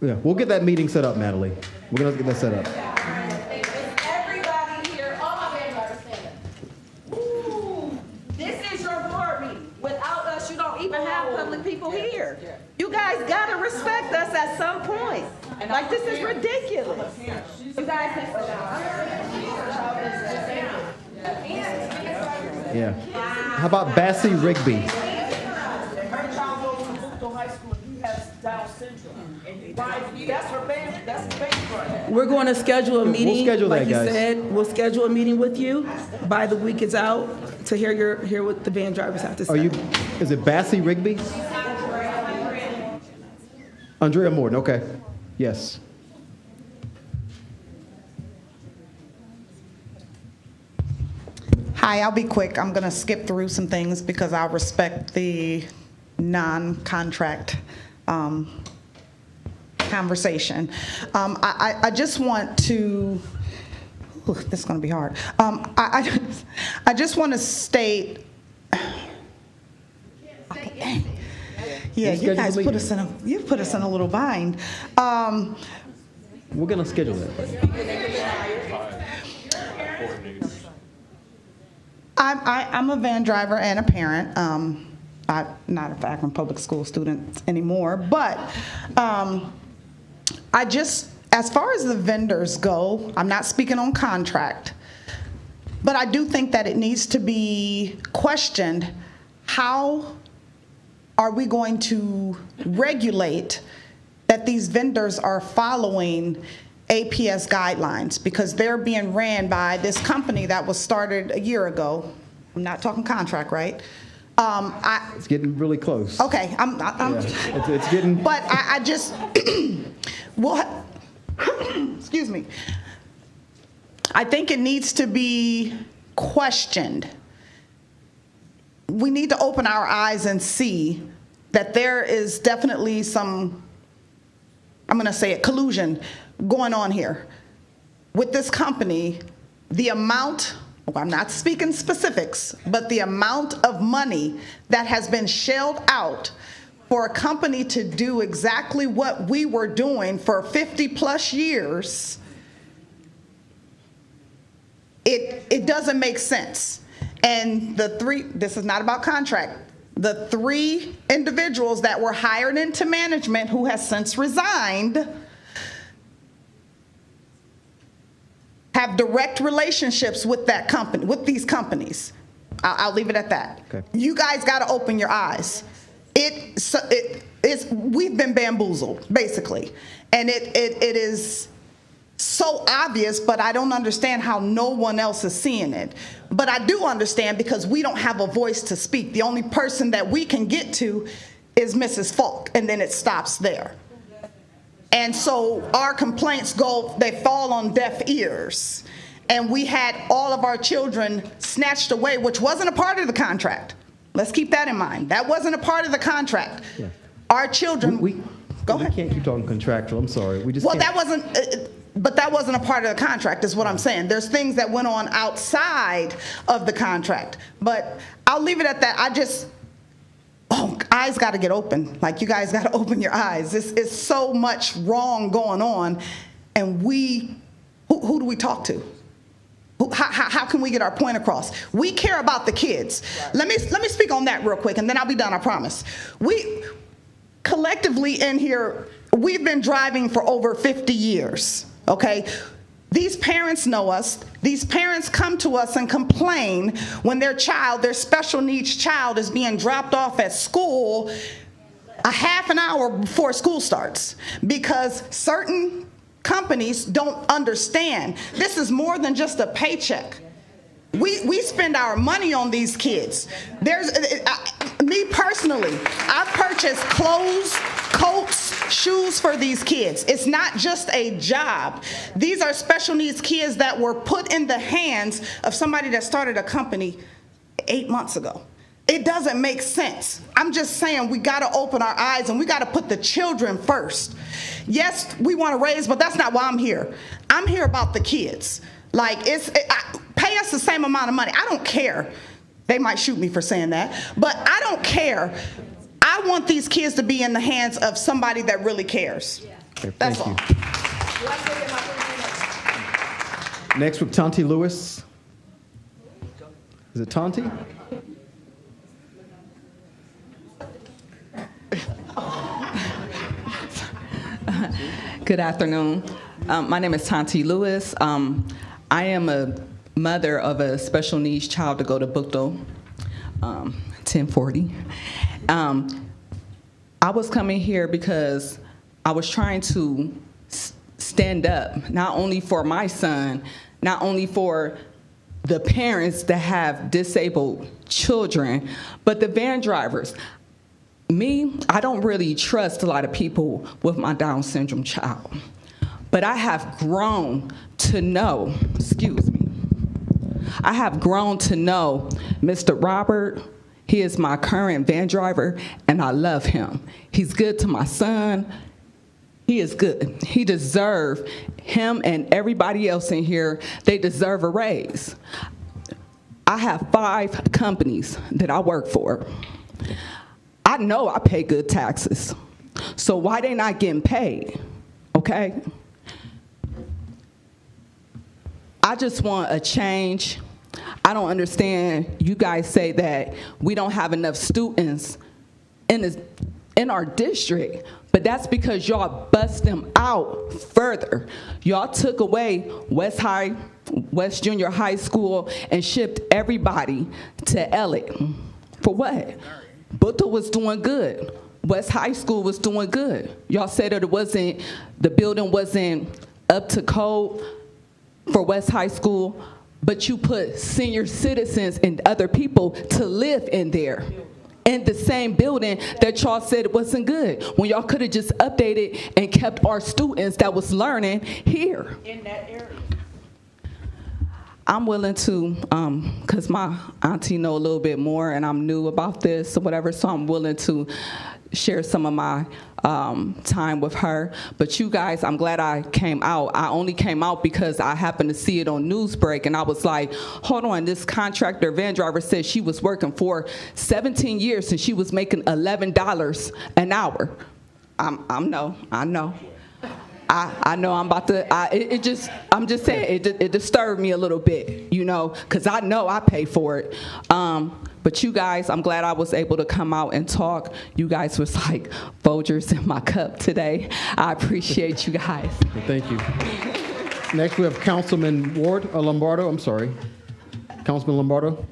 can. Yeah, we'll get that meeting set up, Natalie. We're going to get that set up. Everybody here, all my band members stand up. Ooh, this is your board meeting. Without us, you don't even have public people here. You guys gotta respect us at some point. Like, this is ridiculous. You guys can sit down. Yeah. How about Bassie Rigby? Her child goes to high school and he has Down syndrome. That's her band, that's the band. We're going to schedule a meeting. schedule that, like you guys. said, we'll schedule a meeting with you by the week it's out to hear what the van drivers have to say. Is it Bassie Rigby? Andrea Morton, okay. Yes. Hi, I'll be quick. I'm going to skip through some things because I respect the non-contract conversation. I just want to, this is going to be hard. I just want to state, yeah, you guys put us in a little bind. We're going to schedule that. I'm a van driver and a parent. I'm not an Akron Public School student anymore, but as far as the vendors go, I'm not speaking on contract, but I do think that it needs to be questioned. How are we going to regulate that these vendors are following APS guidelines, because they're being ran by this company that was started a year ago. I'm not talking contract, right? It's getting really close. Okay, It's getting. But I just, well, excuse me. I think it needs to be questioned. We need to open our eyes and see that there is definitely some, I'm going to say it, collusion going on here with this company. The amount, I'm not speaking specifics, but the amount of money that has been shelled out for a company to do exactly what we were doing for 50 plus years, it doesn't make sense. And this is not about contract, the 3 individuals that were hired into management who has since resigned have direct relationships with that company, with these companies. I'll leave it at that. Okay. You guys got to open your eyes. We've been bamboozled, basically, and it is so obvious, but I don't understand how no one else is seeing it. But I do understand, because we don't have a voice to speak. The only person that we can get to is Mrs. Falk, and then it stops there. And so our complaints they fall on deaf ears. And we had all of our children snatched away, which wasn't a part of the contract. Let's keep that in mind. That wasn't a part of the contract. Yeah. Our children, go ahead. We can't keep talking contractual, I'm sorry. We just Well, can't. that wasn't a part of the contract, is what I'm saying. There's things that went on outside of the contract. But I'll leave it at that. Eyes got to get open. Like, you guys got to open your eyes. This is so much wrong going on, and who do we talk to? How can we get our point across? We care about the kids. Right. Let me speak on that real quick, and then I'll be done, I promise. We collectively in here, we've been driving for over 50 years, okay? These parents know us. These parents come to us and complain when their special needs child, is being dropped off at school a half an hour before school starts, because certain companies don't understand. This is more than just a paycheck. We spend our money on these kids. Me personally, I've purchased clothes, coats, shoes for these kids. It's not just a job. These are special needs kids that were put in the hands of somebody that started a company 8 months ago. It doesn't make sense. I'm just saying, we got to open our eyes, and we got to put the children first. Yes, we want to raise, but that's not why I'm here. I'm here about the kids. Like, pay us the same amount of money. I don't care. They might shoot me for saying that, but I don't care. I want these kids to be in the hands of somebody that really cares. Okay, That's thank all. you. Next with Tonti Lewis. Is it Tonti? Good afternoon. My name is Tonti Lewis. I am a mother of a special needs child to go to Bookto, 1040. I was coming here because I was trying to stand up, not only for my son, not only for the parents that have disabled children, but the van drivers. Me, I don't really trust a lot of people with my Down syndrome child, but I have grown to know, I have grown to know Mr. Robert. He is my current van driver, and I love him. He's good to my son. He is good. He deserves, him and everybody else in here, they deserve a raise. I have 5 companies that I work for. I know I pay good taxes, so why they not getting paid, okay? I just want a change. I don't understand. You guys say that we don't have enough students in our district, but that's because y'all bust them out further. Y'all took away West Junior High School and shipped everybody to Elliott. For what? Bookto was doing good. West High School was doing good. Y'all said that the building wasn't up to code for West High School, but you put senior citizens and other people to live in there, in the same building that y'all said it wasn't good, when y'all could have just updated and kept our students that was learning here. In that area. I'm willing to, because my auntie know a little bit more and I'm new about this or whatever, so I'm willing to share some of my time with her. But you guys, I'm glad I came out. I only came out because I happened to see it on Newsbreak, and I was like, hold on, this contractor van driver said she was working for 17 years and she was making $11 an hour. I know. I know I'm about to, I'm just saying, it disturbed me a little bit, you know, because I know I pay for it. But you guys, I'm glad I was able to come out and talk. You guys was like Folgers in my cup today. I appreciate you guys. Thank you. Next we have Councilman Lombardo, I'm sorry. Councilman Lombardo.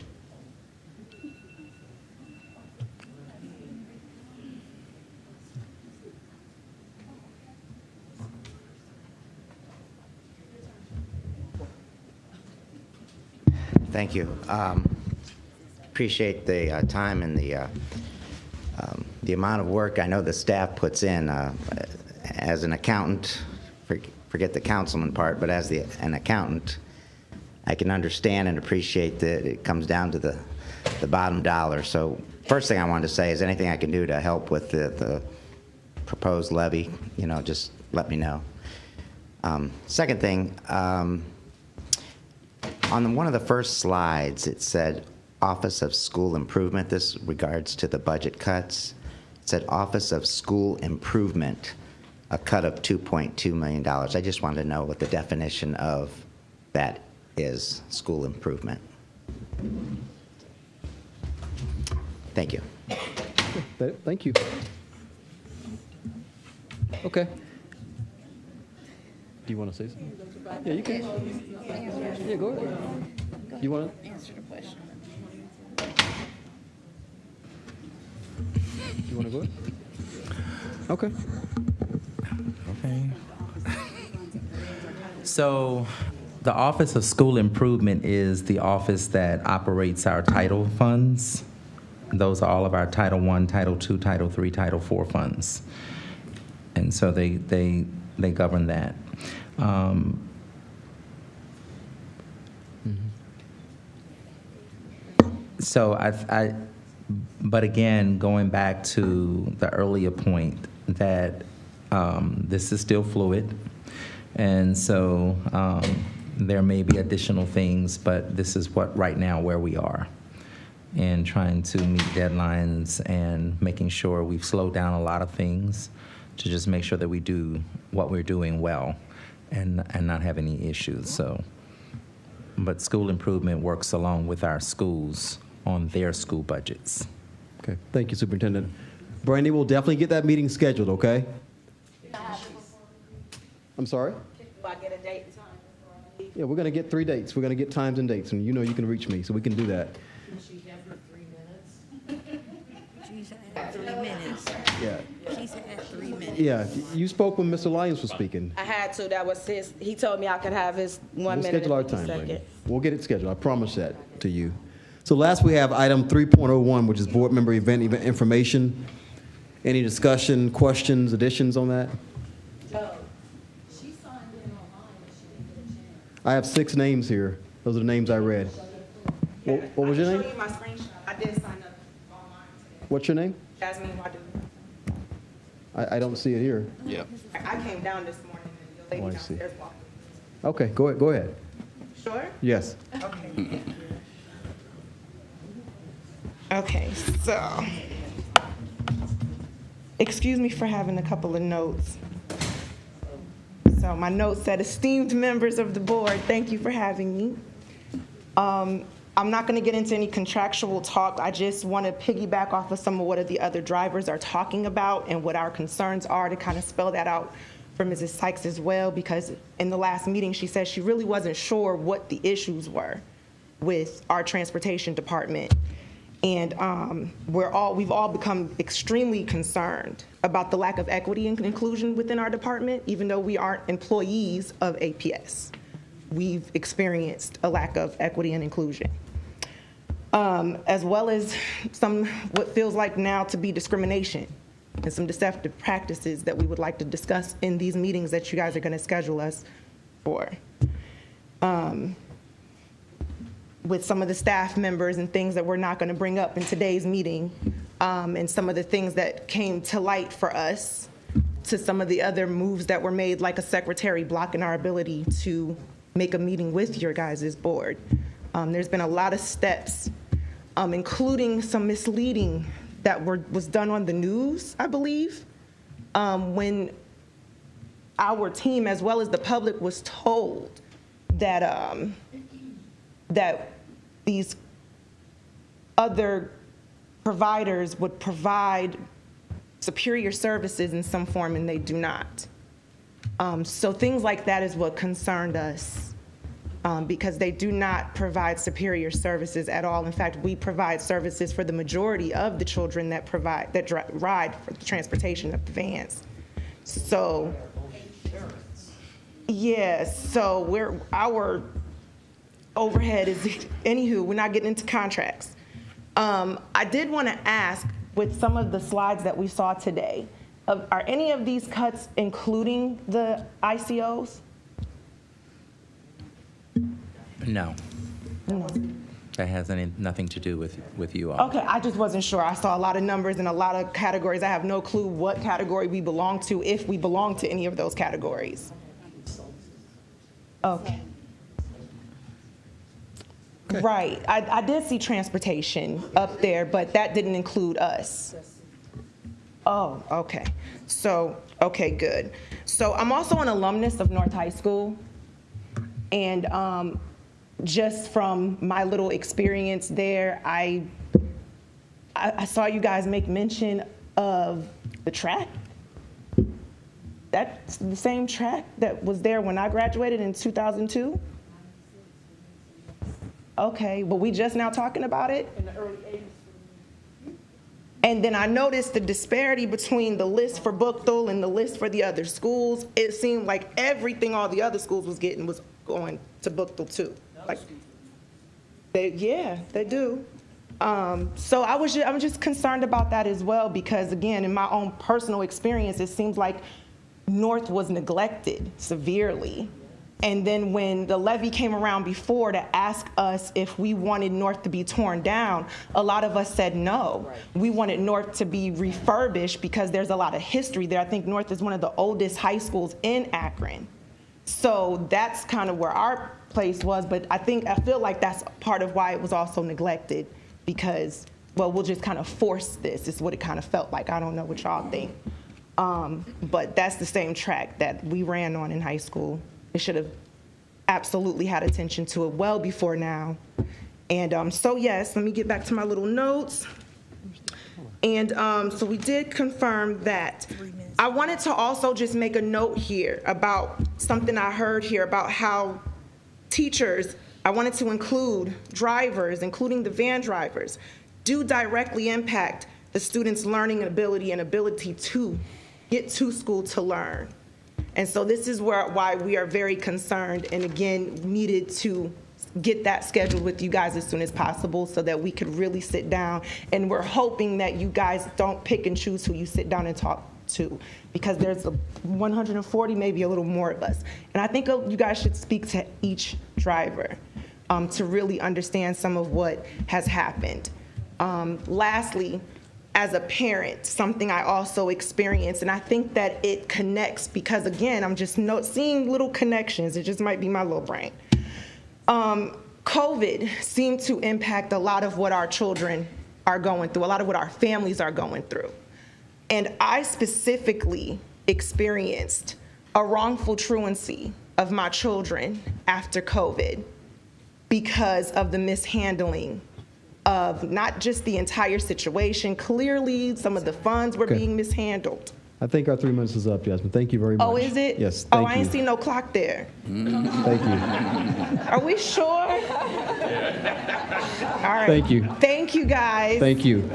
Thank you. Appreciate the time and the amount of work I know the staff puts in. As an accountant, forget the councilman part, but as an accountant, I can understand and appreciate that it comes down to the bottom dollar. So first thing I wanted to say is anything I can do to help with the proposed levy, you know, just let me know. Second thing, on one of the first slides, it said Office of School Improvement. This regards to the budget cuts. It said Office of School Improvement, a cut of $2.2 million. I just wanted to know what the definition of that is, school improvement. Thank you. Thank you. Okay. Do you want to say something? Yeah, you can. Yeah, go ahead. You want to answer the question? You want to go ahead? Okay. Okay. So the Office of School Improvement is the office that operates our title funds. Those are all of our Title I, Title II, Title III, Title IV funds. And so they govern that. So but again, going back to the earlier point that this is still fluid, and so there may be additional things, but this is what right now where we are. And trying to meet deadlines and making sure we've slowed down a lot of things to just make sure that we do what we're doing well and not have any issues. So, but school improvement works along with our schools on their school budgets. Okay, thank you, Superintendent. Brandy, we'll definitely get that meeting scheduled, okay? I'm sorry? Do I get a date and time? Yeah, we're going to get 3 dates. We're going to get times and dates, and you know you can reach me, so we can do that. She had her 3 minutes. She's had 3 minutes. Yeah. She's had 3 minutes. Yeah, you spoke when Mr. Lyons was speaking. I had to. That was his. He told me I could have his 1 We'll minute schedule our and 50 time, Brandy. seconds. We'll get it scheduled. I promise that to you. So last we have item 3.01, which is board member event information. Any discussion, questions, additions on that? I have 6 names here. Those are the names I read. What was your name? I can show you my screenshot. I did sign up online today. What's your name? Jasmine Wadu. I don't see it here. Yeah. I came down this morning and the lady Oh, I see. downstairs walked. Okay, go ahead. Sure? Yes. Okay. Okay, so, excuse me for having a couple of notes. So my notes said, esteemed members of the board, thank you for having me. I'm not going to get into any contractual talk. I just want to piggyback off of some of what the other drivers are talking about and what our concerns are to kind of spell that out for Mrs. Sykes as well, because in the last meeting, she said she really wasn't sure what the issues were with our transportation department. And we've all become extremely concerned about the lack of equity and inclusion within our department, even though we aren't employees of APS. We've experienced a lack of equity and inclusion, as well as some what feels like now to be discrimination and some deceptive practices that we would like to discuss in these meetings that you guys are going to schedule us for. With some of the staff members and things that we're not going to bring up in today's meeting, and some of the things that came to light for us, to some of the other moves that were made, like a secretary blocking our ability to make a meeting with your guys' board. There's been a lot of steps, including some misleading that was done on the news, I believe, when our team, as well as the public, was told that that these other providers would provide superior services in some form, and they do not. So things like that is what concerned us, because they do not provide superior services at all. In fact, we provide services for the majority of the children that ride for the transportation of the vans. So, yes, so our overhead is, anywho, we're not getting into contracts. I did want to ask, with some of the slides that we saw today, are any of these cuts including the ICOs? No. No. That has nothing to do with you all. Okay, I just wasn't sure. I saw a lot of numbers and a lot of categories. I have no clue what category we belong to, if we belong to any of those categories. Okay. Right. I did see transportation up there, but that didn't include us. Oh, okay. So, okay, good. So I'm also an alumnus of North High School. And just from my little experience there, I saw you guys make mention of the track. That's the same track that was there when I graduated in 2002? Okay, but we just now talking about it? In the early 80s. And then I noticed the disparity between the list for Bookthul and the list for the other schools. It seemed like everything all the other schools was getting was going to Bookthul too. Like, they do. So I'm just concerned about that as well, because again, in my own personal experience, it seems like North was neglected severely. And then when the levy came around before to ask us if we wanted North to be torn down, a lot of us said no. Right. We wanted North to be refurbished because there's a lot of history there. I think North is one of the oldest high schools in Akron. So that's kind of where our place was, but I feel like that's part of why it was also neglected, because, well, we'll just kind of force this, is what it kind of felt like. I don't know what y'all think. But that's the same track that we ran on in high school. It should have absolutely had attention to it well before now. And so yes, let me get back to my little notes. And so we did confirm that. I wanted to also just make a note here about something I heard here about how teachers, I wanted to include drivers, including the van drivers, do directly impact the students' learning ability and ability to get to school to learn. And so this is why we are very concerned, and again, needed to get that scheduled with you guys as soon as possible so that we could really sit down. And we're hoping that you guys don't pick and choose who you sit down and talk to, because there's 140, maybe a little more of us. And I think you guys should speak to each driver to really understand some of what has happened. Lastly, as a parent, something I also experienced, and I think that it connects because, again, I'm just seeing little connections. It just might be my little brain. COVID seemed to impact a lot of what our children are going through, a lot of what our families are going through. And I specifically experienced a wrongful truancy of my children after COVID because of the mishandling of not just the entire situation. Clearly, some of the funds were being mishandled. I think our 3 minutes is up, Jasmine. Thank you very much. Oh, is it? Yes, thank you. I ain't seen no clock there. Thank you. Are we sure? All right. Thank you. Thank you, guys. Thank you.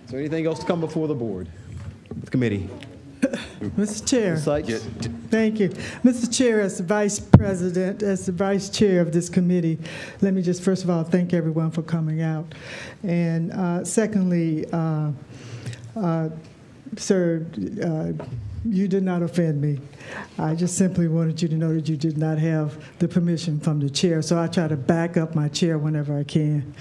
Is there anything else to come before the board, the committee? Mr. Chair. Ms. Sykes? Thank you. Mr. Chair, as the Vice President, as the Vice Chair of this committee, let me just first of all thank everyone for coming out. And secondly, sir, you did not offend me. I just simply wanted you to know that you did not have the permission from the chair. So I try to back up my chair whenever I can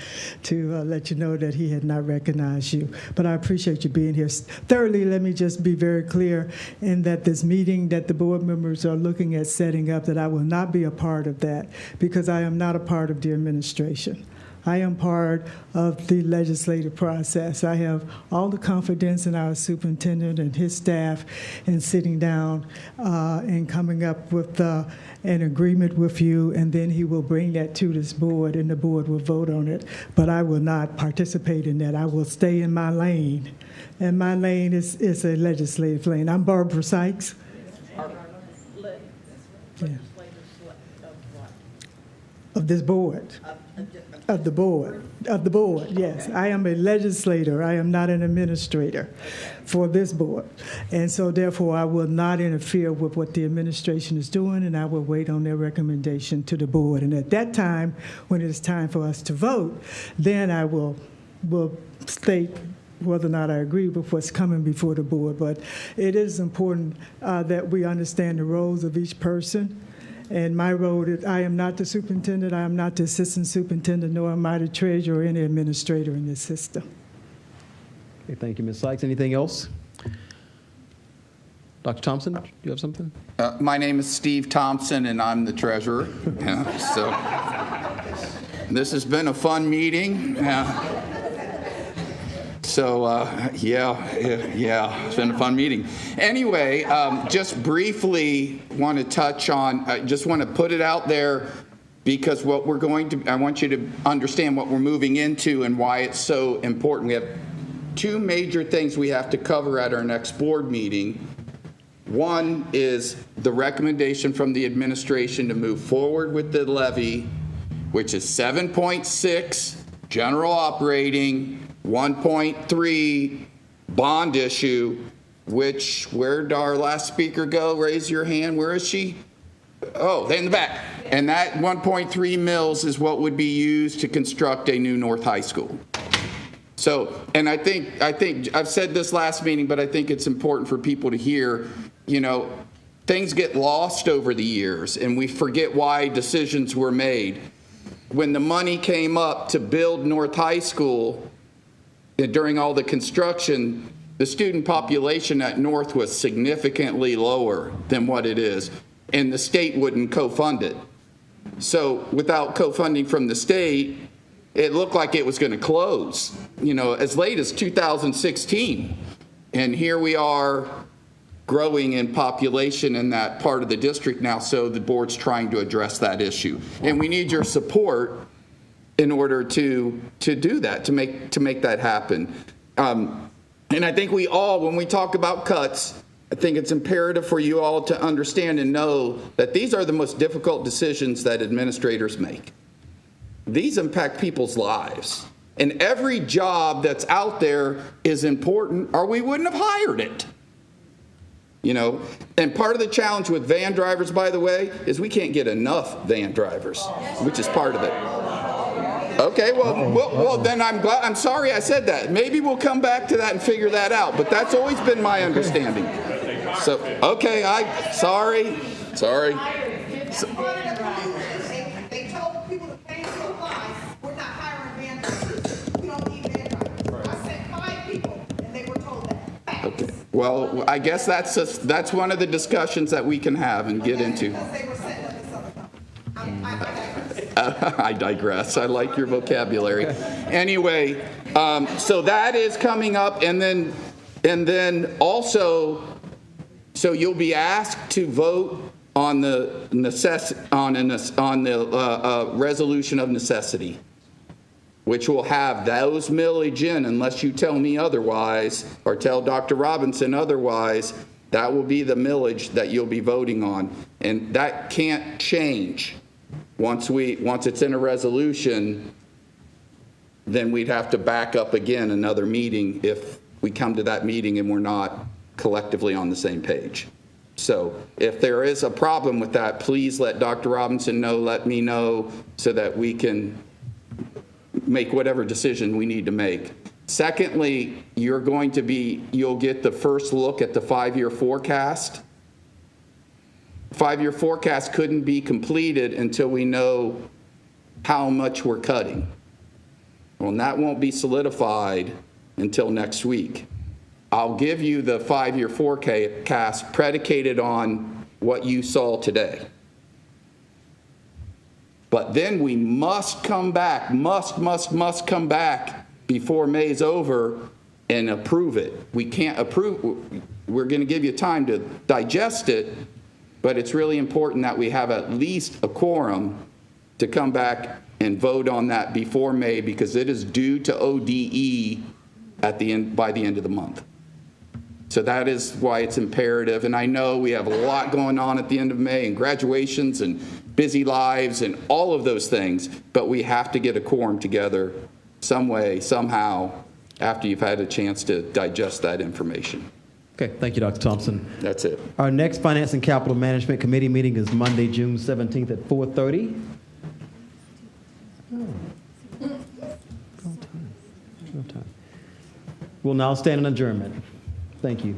to let you know that he had not recognized you. But I appreciate you being here. Thirdly, let me just be very clear in that this meeting that the board members are looking at setting up, that I will not be a part of that because I am not a part of the administration. I am part of the legislative process. I have all the confidence in our superintendent and his staff in sitting down and coming up with an agreement with you, and then he will bring that to this board, and the board will vote on it. But I will not participate in that. I will stay in my lane, and my lane is a legislative lane. I'm Barbara Sykes. Yeah. Of this board. Of the board, yes. I am a legislator. I am not an administrator for this board. And so therefore, I will not interfere with what the administration is doing, and I will wait on their recommendation to the board. And at that time, when it is time for us to vote, then I will state whether or not I agree with what's coming before the board. But it is important that we understand the roles of each person. And my role, I am not the superintendent, I am not the assistant superintendent, nor am I the treasurer or any administrator in this system. Okay, thank you, Ms. Sykes. Anything else? Dr. Thompson, do you have something? My name is Steve Thompson, and I'm the treasurer. So this has been a fun meeting. It's been a fun meeting. Anyway, just briefly want to touch on, I just want to put it out there because I want you to understand what we're moving into and why it's so important. We have two major things we have to cover at our next board meeting. One is the recommendation from the administration to move forward with the levy, which is 7.6 general operating, 1.3 bond issue, where did our last speaker go? Raise your hand. Where is she? Oh, in the back. And that 1.3 mils is what would be used to construct a new North High School. So, and I think I've said this last meeting, but I think it's important for people to hear, things get lost over the years and we forget why decisions were made. When the money came up to build North High School, during all the construction, the student population at North was significantly lower than what it is, and the state wouldn't co-fund it. So without co-funding from the state, it looked like it was going to close, as late as 2016. And here we are growing in population in that part of the district now, so the board's trying to address that issue. And we need your support in order to do that, to make that happen. And I think we all, when we talk about cuts, I think it's imperative for you all to understand and know that these are the most difficult decisions that administrators make. These impact people's lives. And every job that's out there is important, or we wouldn't have hired it. And part of the challenge with van drivers, by the way, is we can't get enough van drivers, which is part of it. Okay, well, then I'm sorry I said that. Maybe we'll come back to that and figure that out, but that's always been my understanding. So, okay, sorry. They told people to pay supplies. We're not hiring van drivers. We don't need van drivers. I sent 5 people, and they were told that. Okay. Well, I guess that's one of the discussions that we can have and get into. I digress. I like your vocabulary. Anyway, so that is coming up, and then also, so you'll be asked to vote on the resolution of necessity, which will have those millage in, unless you tell me otherwise or tell Dr. Robinson otherwise. That will be the millage that you'll be voting on, and that can't change. Once it's in a resolution, then we'd have to back up again another meeting if we come to that meeting and we're not collectively on the same page. So if there is a problem with that, please let Dr. Robinson know, let me know, so that we can make whatever decision we need to make. Secondly, you'll get the first look at the 5-year forecast. 5-year forecast couldn't be completed until we know how much we're cutting. Well, and that won't be solidified until next week. I'll give you the 5-year forecast predicated on what you saw today. But then we must come back, must come back before May's over and approve it. We can't approve, we're going to give you time to digest it, but it's really important that we have at least a quorum to come back and vote on that before May, because it is due to ODE by the end of the month. So that is why it's imperative. And I know we have a lot going on at the end of May, and graduations and busy lives and all of those things, but we have to get a quorum together some way, somehow, after you've had a chance to digest that information. Okay, thank you, Dr. Thompson. That's it. Our next Finance and Capital Management Committee meeting is Monday, June 17th at 4:30. No time. We'll now stand in adjournment. Thank you.